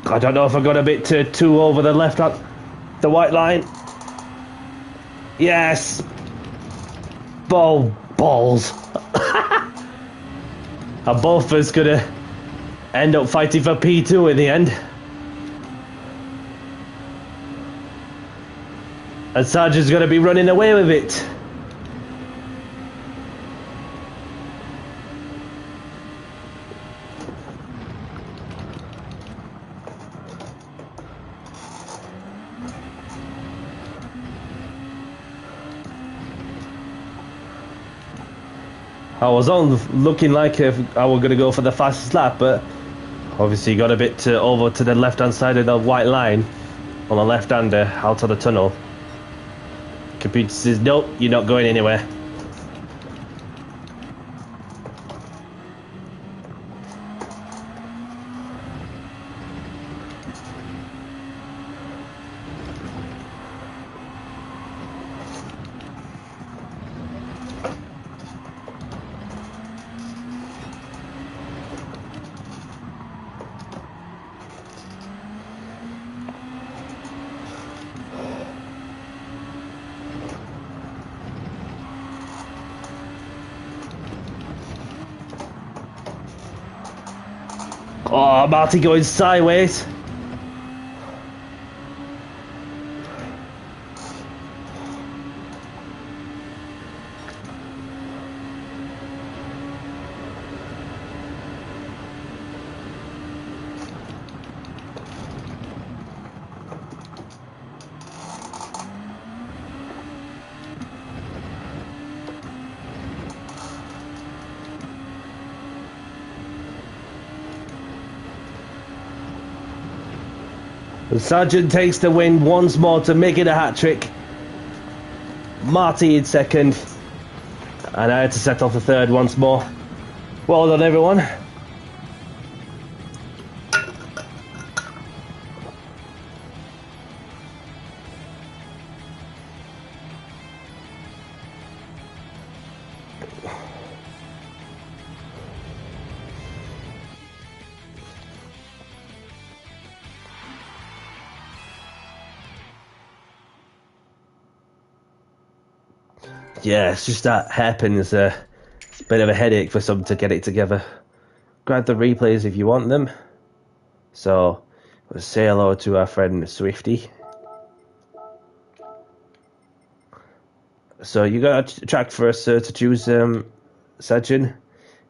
I don't know if I got a bit too over the left on the white line. Yes. Balls. And both of us gonna end up fighting for P2 in the end. And Sargent's gonna be running away with it. I was on looking like I was going to go for the fastest lap, but obviously got a bit over to the left-hand side of the white line on the left-hander out of the tunnel. Computer says, nope, you're not going anywhere. Oh, Marty going sideways. And Sargent takes the win once more to make it a hat-trick. Marty in second. And I had to set off the third once more. Well done, everyone. Yeah, it's just that hairpin is a bit of a headache for some to get it together. Grab the replays if you want them. So, let's say hello to our friend Swifty. So, you got a track for us to choose, Sajin,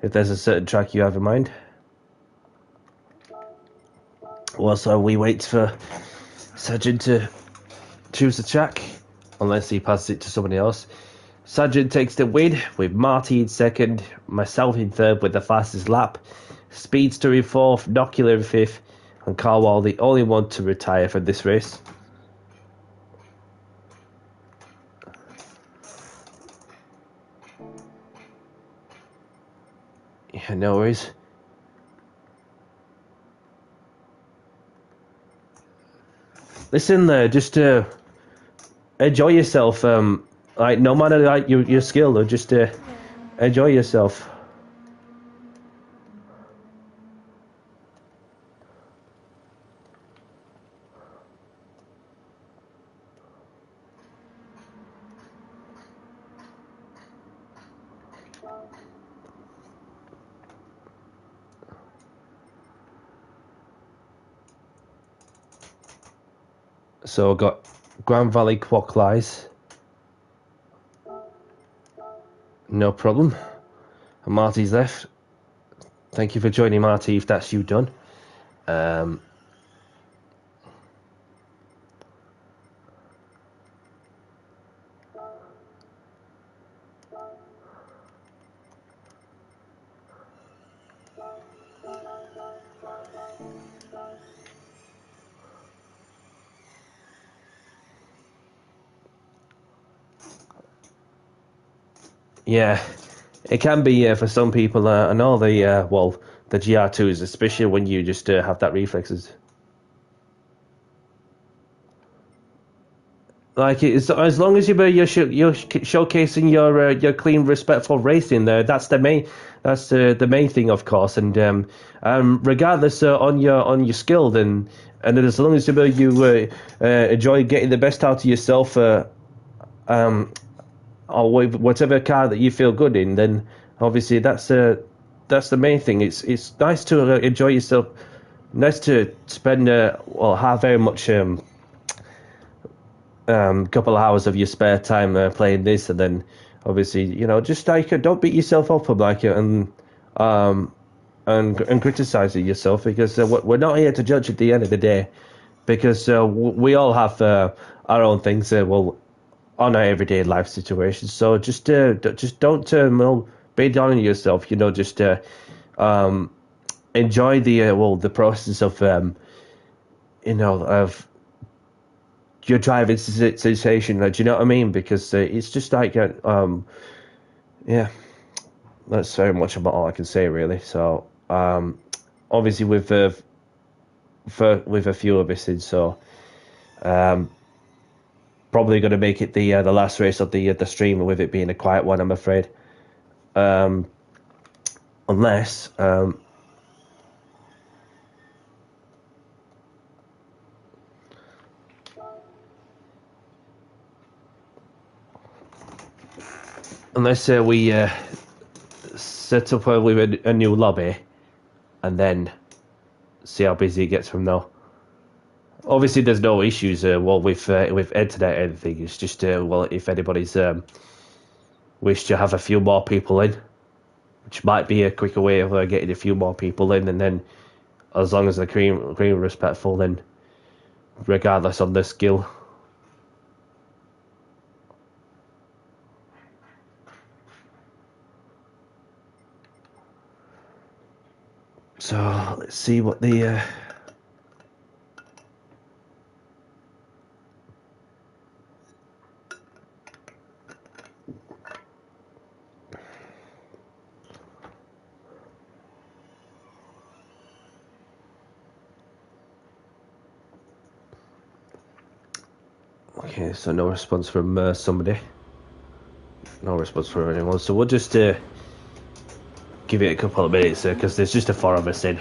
if there's a certain track you have in mind. Also, we wait for Sajin to choose the track. unless he passes it to somebody else. Sargent takes the win with Marty in second, myself in third with the fastest lap, Speedster in fourth, Nocular in fifth, and Carwall the only one to retire from this race. Yeah, no worries. Listen, just enjoy yourself. Like no matter like your skill, or just enjoy yourself. So I've got Grand Valley Quacklies. No problem. And Marty's left. Thank you for joining, Marty, if that's you done. Yeah, it can be for some people. I know the well, the GR2s, especially when you just have that reflexes. Like it's, as long as you're showcasing your clean, respectful racing there. That's the main thing, of course. And regardless on your skill, then and as long as you enjoy getting the best out of yourself, or with whatever car that you feel good in, then obviously that's the main thing. It's nice to enjoy yourself. Nice to spend have very much couple of hours of your spare time playing this, and then obviously just like don't beat yourself up like and criticizing yourself, because we're not here to judge at the end of the day, because we all have our own things on our everyday life situations. So just don't be down on yourself. Just enjoy the process of of your driving sensation. Do you know what I mean? Because it's just like yeah, that's very much about all I can say really. So obviously with a few of us in, so probably going to make it the last race of the stream, with it being a quiet one, I'm afraid. Unless we set up with a new lobby and then see how busy it gets from now. Obviously, there's no issues with internet or anything. It's just if anybody's wish to have a few more people in, which might be a quicker way of getting a few more people in, and then as long as they're clean respectful, then regardless of their skill. So let's see what the okay, so no response from somebody. No response from anyone. So we'll just give it a couple of minutes because there's just a 4 of us in.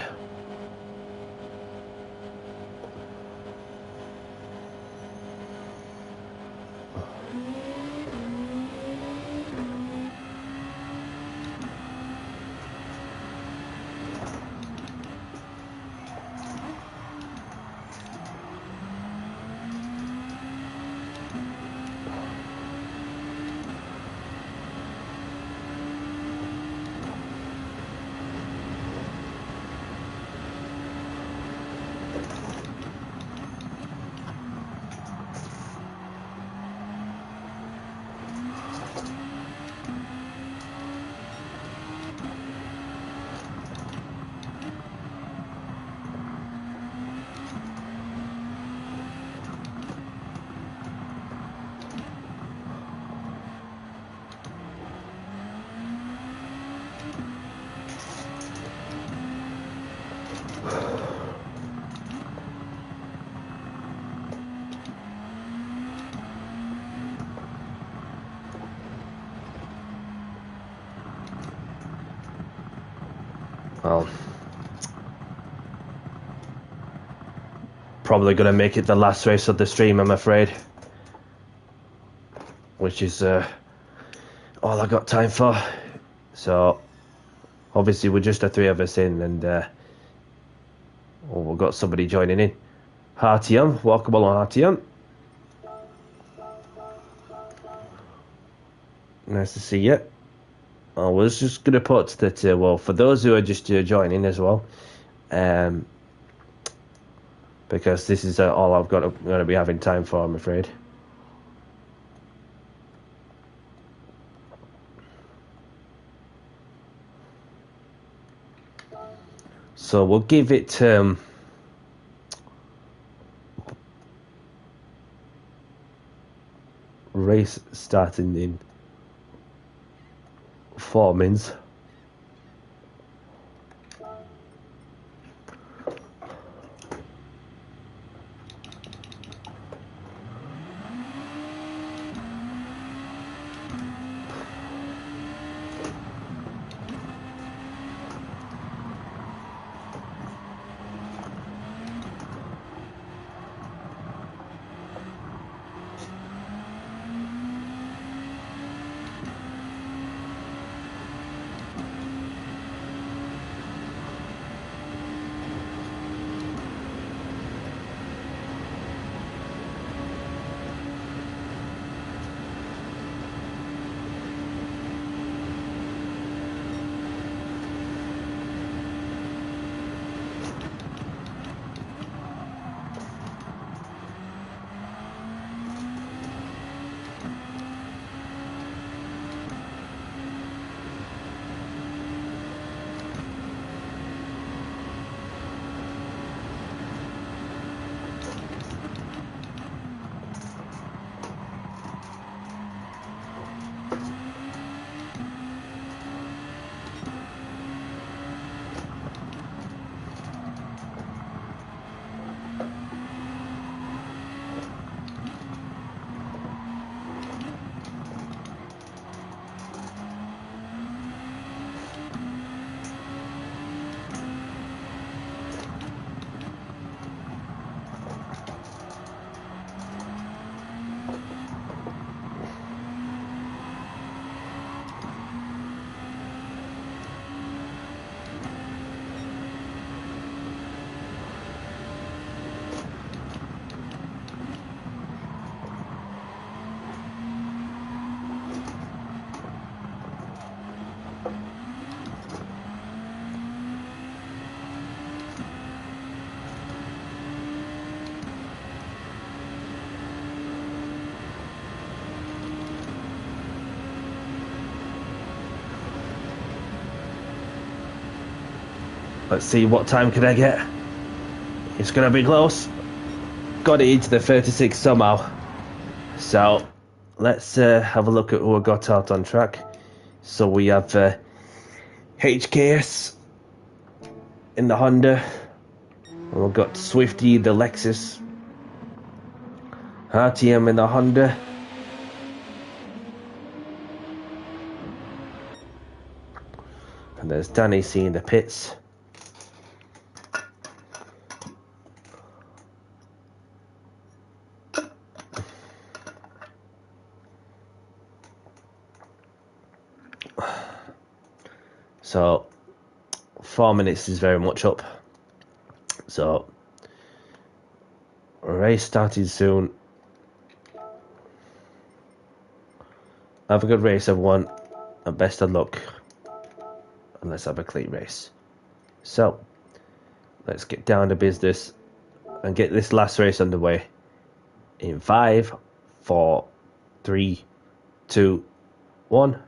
Well, probably going to make it the last race of the stream, I'm afraid. Which is all I got time for. So, obviously we're just the three of us in, and we've got somebody joining in. Hartium, welcome along, Hartium. Nice to see you. I was just going to put that, well, for those who are just joining as well, because this is all I've going to be having time for, I'm afraid. So we'll give it race starting in 4 minutes. Let's see, what time can I get? It's going to be close. Got it into the 36 somehow. So, let's have a look at who I got out on track. So we have HKS in the Honda. And we've got Swifty, the Lexus. RTM in the Honda. And there's Danny C in the pits. So 4 minutes is very much up. So race starting soon. Have a good race, everyone, and best of luck. And let's have a clean race. So let's get down to business and get this last race underway in 5, 4, 3, 2, 1.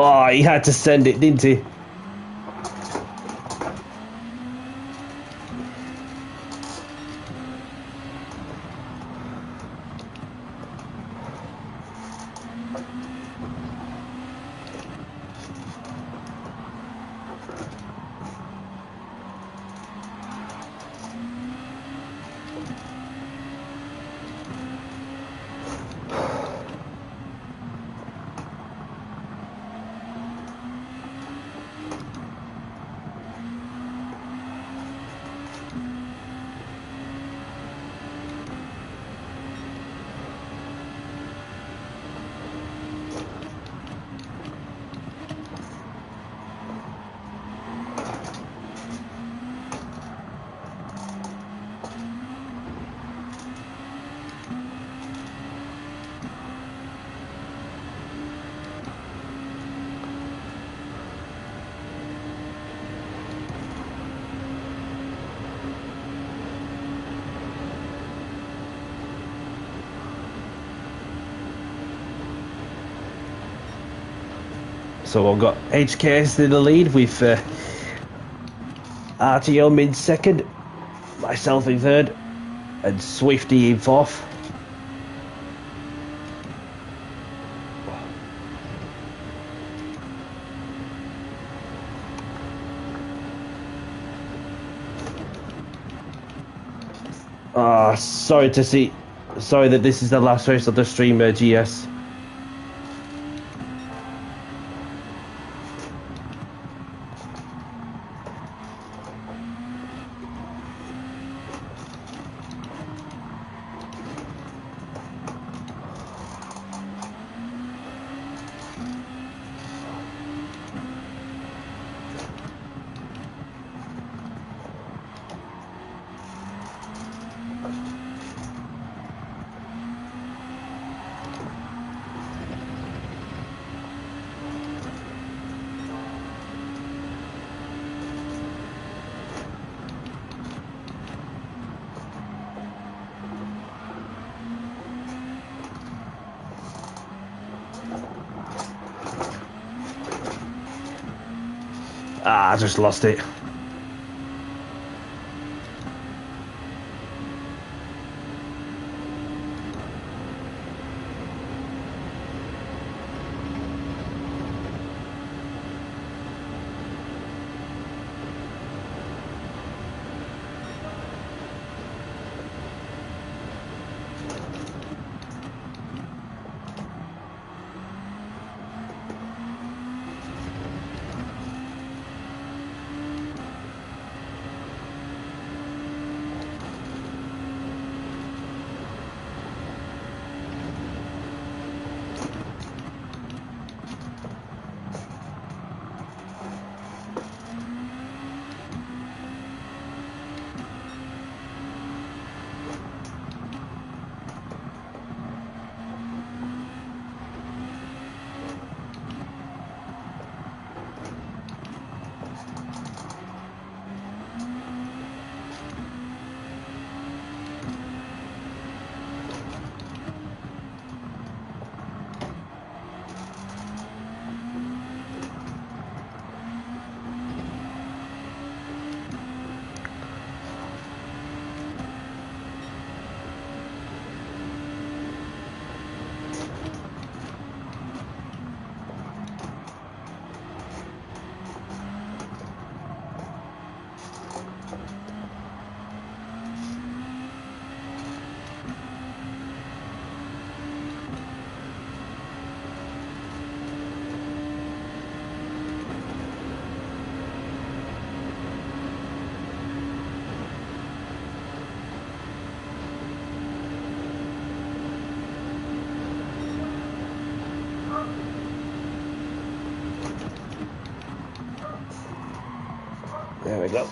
Oh, he had to send it, didn't he? So I've got HKS in the lead with RTO in second, myself in third, and Swifty in fourth. Sorry that this is the last race of the stream, GS. I just lost it. There we go.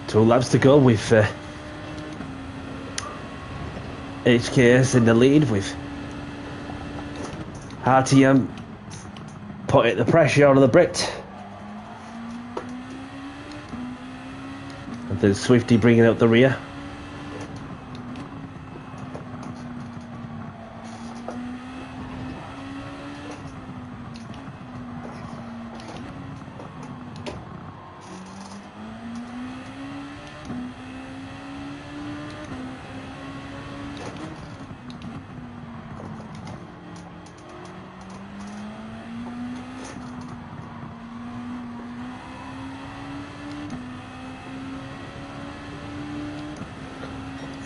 Two laps to go with HKS in the lead, with RTM putting the pressure on the Brit. And then Swifty bringing out the rear.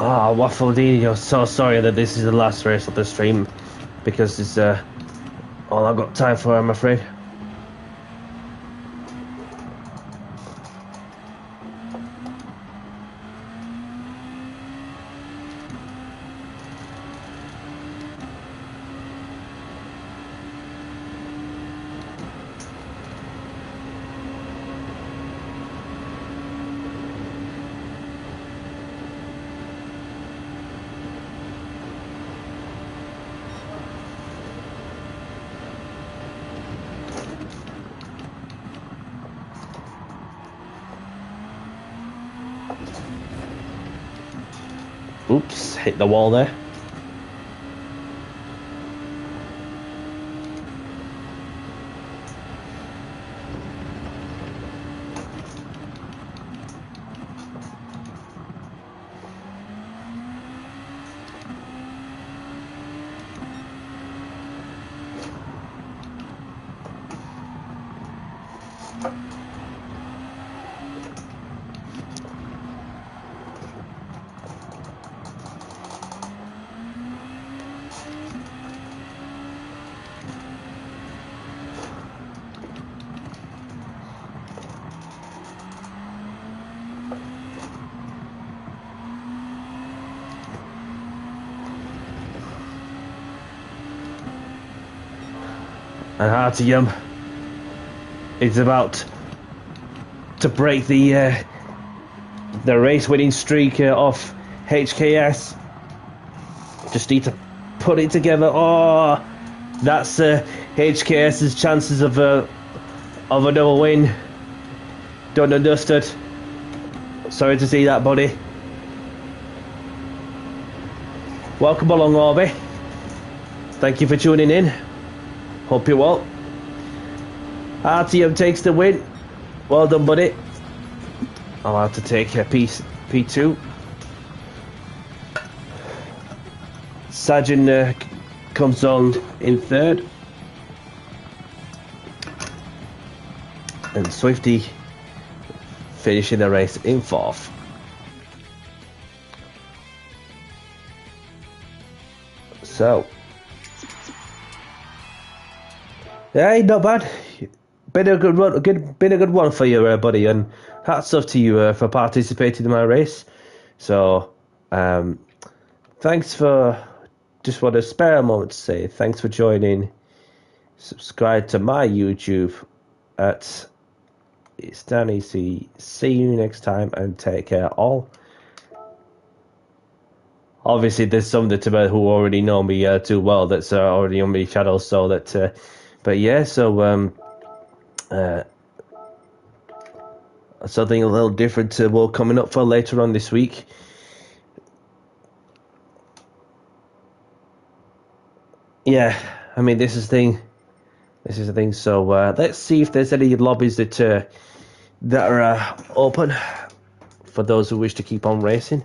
Oh, Waffledini, so sorry that this is the last race of the stream, because it's all I've got time for, I'm afraid. Oops, hit the wall there. And Hartium is about to break the race-winning streak off HKS. Just need to put it together. Oh, that's HKS's chances of another win. Done and dusted. Sorry to see that, buddy. Welcome along, Orby. Thank you for tuning in. Hope you're well. RTM takes the win. Well done, buddy. I'll have to take P2. Sajin comes on in third. And Swifty finishing the race in fourth. So, yeah, not bad. Been a good run, been a good one for you, buddy, and hats off to you for participating in my race. So, thanks for. Just want to spare a moment to say thanks for joining. Subscribe to my YouTube at It's Danny C. See you next time and take care all. Obviously, there's some that who already know me too well that's already on my channel, so that. But yeah, so something a little different will coming up for later on this week. Yeah, I mean this is the thing. So let's see if there's any lobbies that are open for those who wish to keep on racing.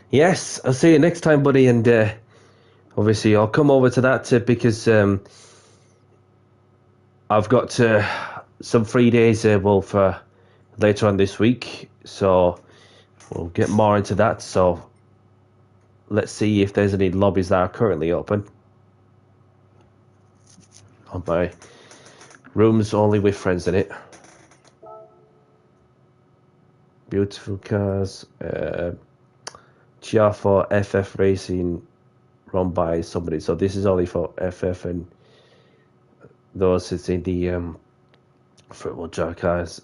Yes, I'll see you next time, buddy, and obviously I'll come over to that because I've got some free days for later on this week, so we'll get more into that. So let's see if there's any lobbies that are currently open. On my rooms only with friends in it. Beautiful cars. GR4 FF Racing run by somebody. So this is only for FF and those that's in the football jar cars.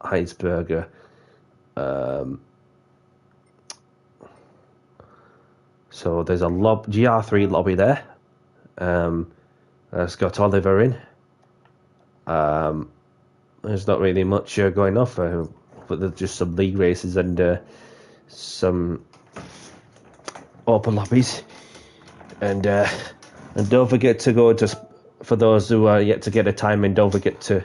Heinsberger. So there's a GR3 lobby there. It's got Oliver in. There's not really much going off, but there's just some league races and some open lobbies, and don't forget to go for those who are yet to get a time in. Don't forget to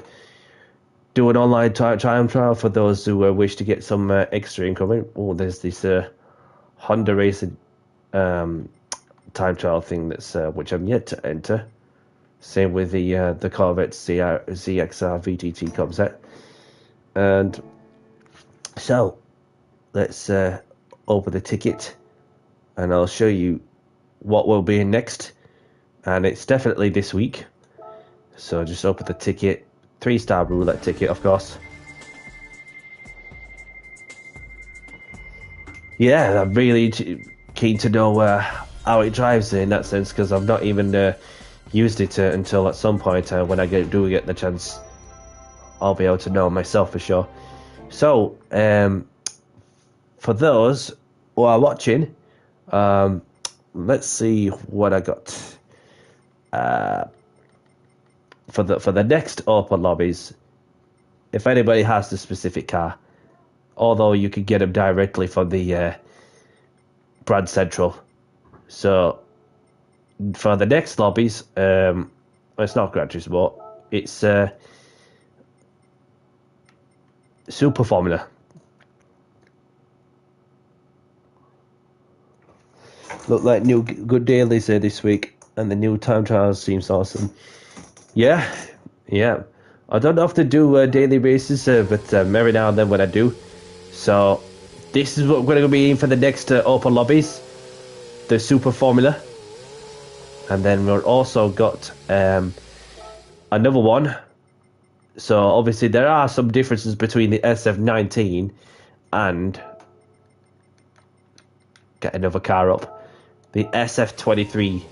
do an online time trial for those who wish to get some extra income. Oh, there's this Honda Racing time trial thing that's which I'm yet to enter. Same with the Corvette ZXR VTT concept. And so let's open the ticket, and I'll show you what will be next. And it's definitely this week. So just open the ticket, 3-star roulette ticket, of course. Yeah, I'm really keen to know how it drives in that sense, because I've not even used it until at some point when I do get the chance. I'll be able to know myself for sure. So, for those who are watching, let's see what I got. For the next open lobbies, if anybody has the specific car, although you can get them directly from the Brand Central. So for the next lobbies, it's not Gran Turismo, it's Super Formula. Look like new good dailies here this week, and the new time trials seems awesome. Yeah. I don't often do daily races, but every now and then when I do. So this is what we're going to be in for the next open lobbies, the Super Formula. And then we've also got another one. So obviously there are some differences between the SF19 and, get another car up, the SF23.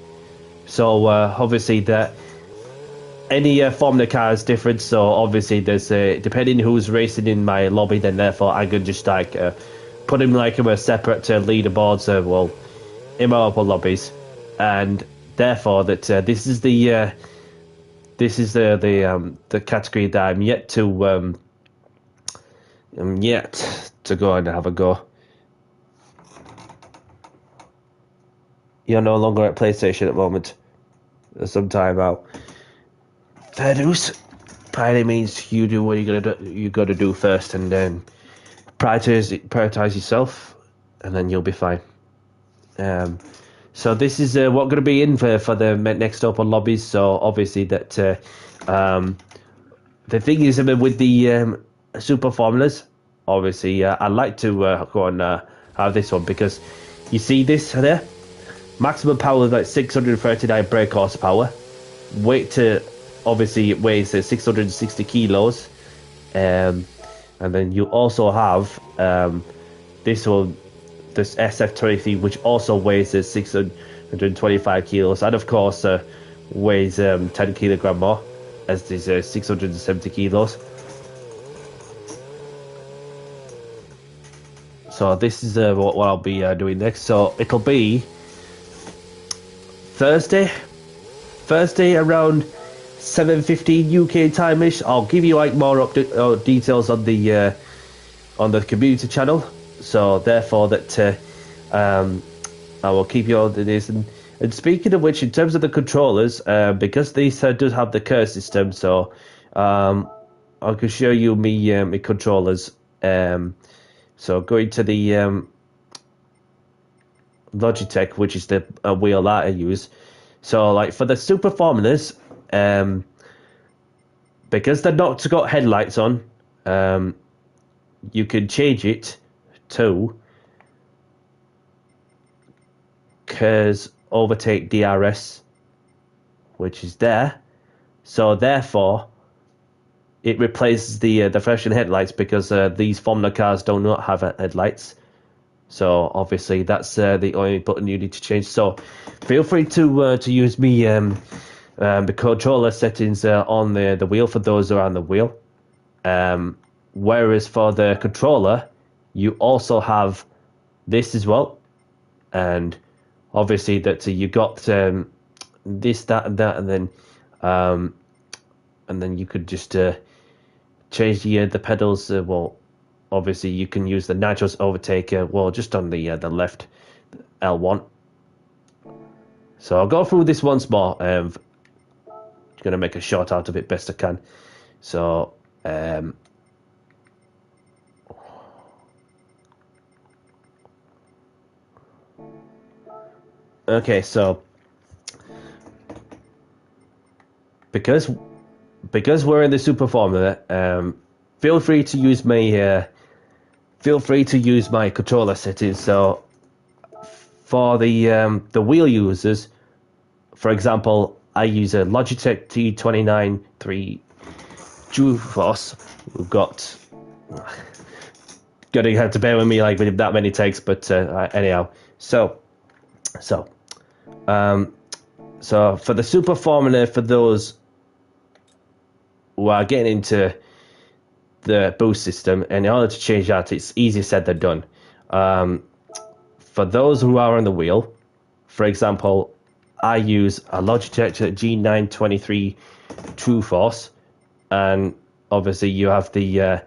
So obviously any Formula car is different. So obviously there's depending who's racing in my lobby, then therefore I could just like put him like in a separate leaderboards, well, in my open lobbies, and therefore that this is the category that I'm yet to go and have a go. You're no longer at PlayStation at the moment. There's some time out. Fair dues. Probably means you do what you gotta do first, and then prioritize yourself, and then you'll be fine. So this is what we're going to be in for the next open lobbies. So obviously that the thing is, I mean, with the super formulas, obviously I like to go and have this one, because you see this there, maximum power is like 639 brake horsepower, weight to obviously it weighs 660 kilos, and then you also have this one, this SF23, which also weighs 625 kilos, and of course weighs 10 kilogram more, as this 670 kilos. So this is what I'll be doing next. So it'll be Thursday around 7:15 UK time-ish. I'll give you like more details on the community channel. So therefore that I will keep you on to this. And speaking of which, in terms of the controllers, because these does have the curve system, so I can show you me controllers. So going to the Logitech, which is the wheel that I use. So like for the super formulas, because they're not got headlights on, you can change it to KERS overtake DRS, which is there. So therefore it replaces the flashing headlights, because these Formula cars do not have headlights. So obviously that's the only button you need to change. So feel free to use the controller settings on the wheel for those who are on the wheel. Whereas for the controller, you also have this as well, and obviously that you got this, that, and that, and then you could just change the pedals. Well, obviously you can use the Nitro's overtake. Well, just on the left L1. So I'll go through this once more. I'm gonna make a short out of it best I can. So Okay, so because we're in the super formula, feel free to use my controller settings. So for the wheel users, for example, I use a Logitech T29 GT7 We've got gonna have to bear with me like with that many takes, but anyhow. So for the super formula, for those who are getting into the boost system, and in order to change that, it's easier said than done. For those who are on the wheel, for example, I use a Logitech G923 True Force, and obviously you have the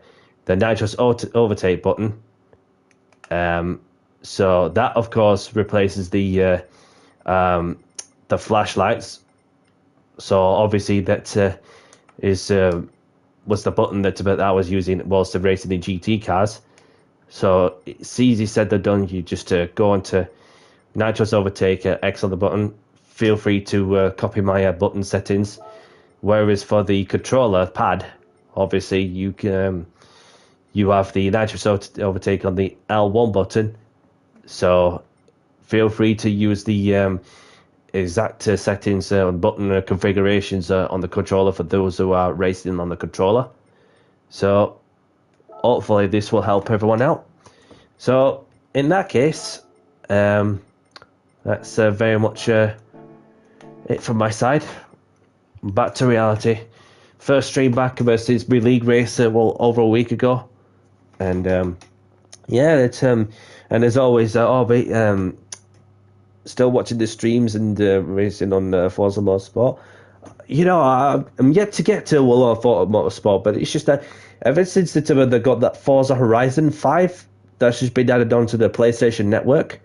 nitrous overtake button. So that of course replaces the flashlights. So obviously that was the button that I was using whilst racing the GT cars. So it's easy said than done. You just go onto nitrous overtake, X on the button. Feel free to copy my button settings. Whereas for the controller pad, obviously you have the nitrous overtake on the L1 button. So feel free to use the exact settings on button configurations on the controller for those who are racing on the controller. So hopefully this will help everyone out. So in that case, that's very much it from my side. Back to reality. First stream back versus my league race over a week ago, and yeah, it's and as always, I'll be still watching the streams and racing on Forza Motorsport. You know, I'm yet to get to World of Motorsport, but it's just that ever since they got that Forza Horizon 5, that's just been added onto the PlayStation Network.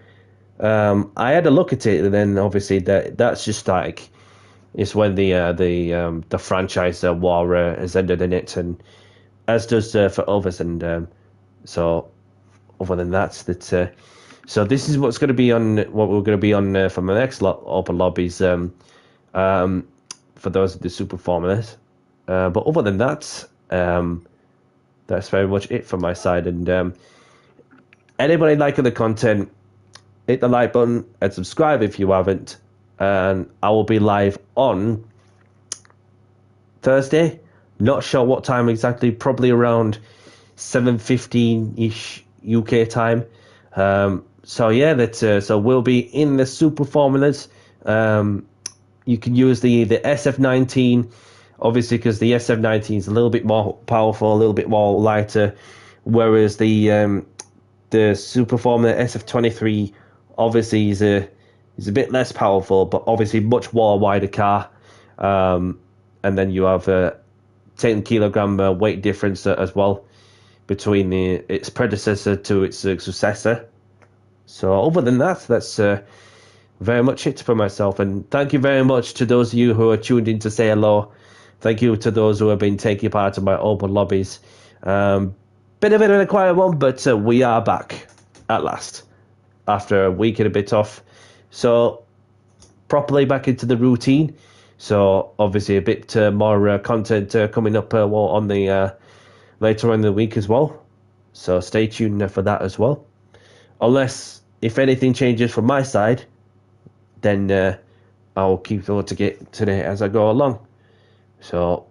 I had a look at it, and then obviously that's just like it's when the franchise war has ended in it, and as does for others, and so other than that, so this is what we're going to be on for my next open lobbies. For those of the super formulas, but other than that, that's very much it from my side. And anybody liking the content, hit the like button and subscribe if you haven't. And I will be live on Thursday. Not sure what time exactly. Probably around 7:15-ish UK time. So yeah, so we'll be in the super formulas. You can use the SF19, obviously, because the SF19 is a little bit more powerful, a little bit more lighter, whereas the Super Formula SF23 obviously is a bit less powerful, but obviously much more wider car. And then you have a 10 kilogram weight difference as well between its predecessor to its successor. So other than that, that's very much it for myself, and thank you very much to those of you who are tuned in to say hello. Thank you to those who have been taking part in my open lobbies. Been a bit of a quiet one, but we are back at last after a week and a bit off, so properly back into the routine. So obviously a bit more content coming up on the later on in the week as well, so stay tuned for that as well. Unless if anything changes from my side, then I'll keep on to get today as I go along. So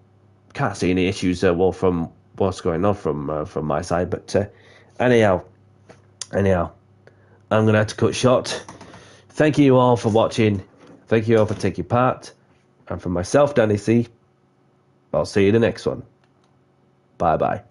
can't see any issues from what's going on from my side. But anyhow, I'm gonna have to cut short. Thank you all for watching. Thank you all for taking part. And for myself, Danny C, I'll see you in the next one. Bye bye.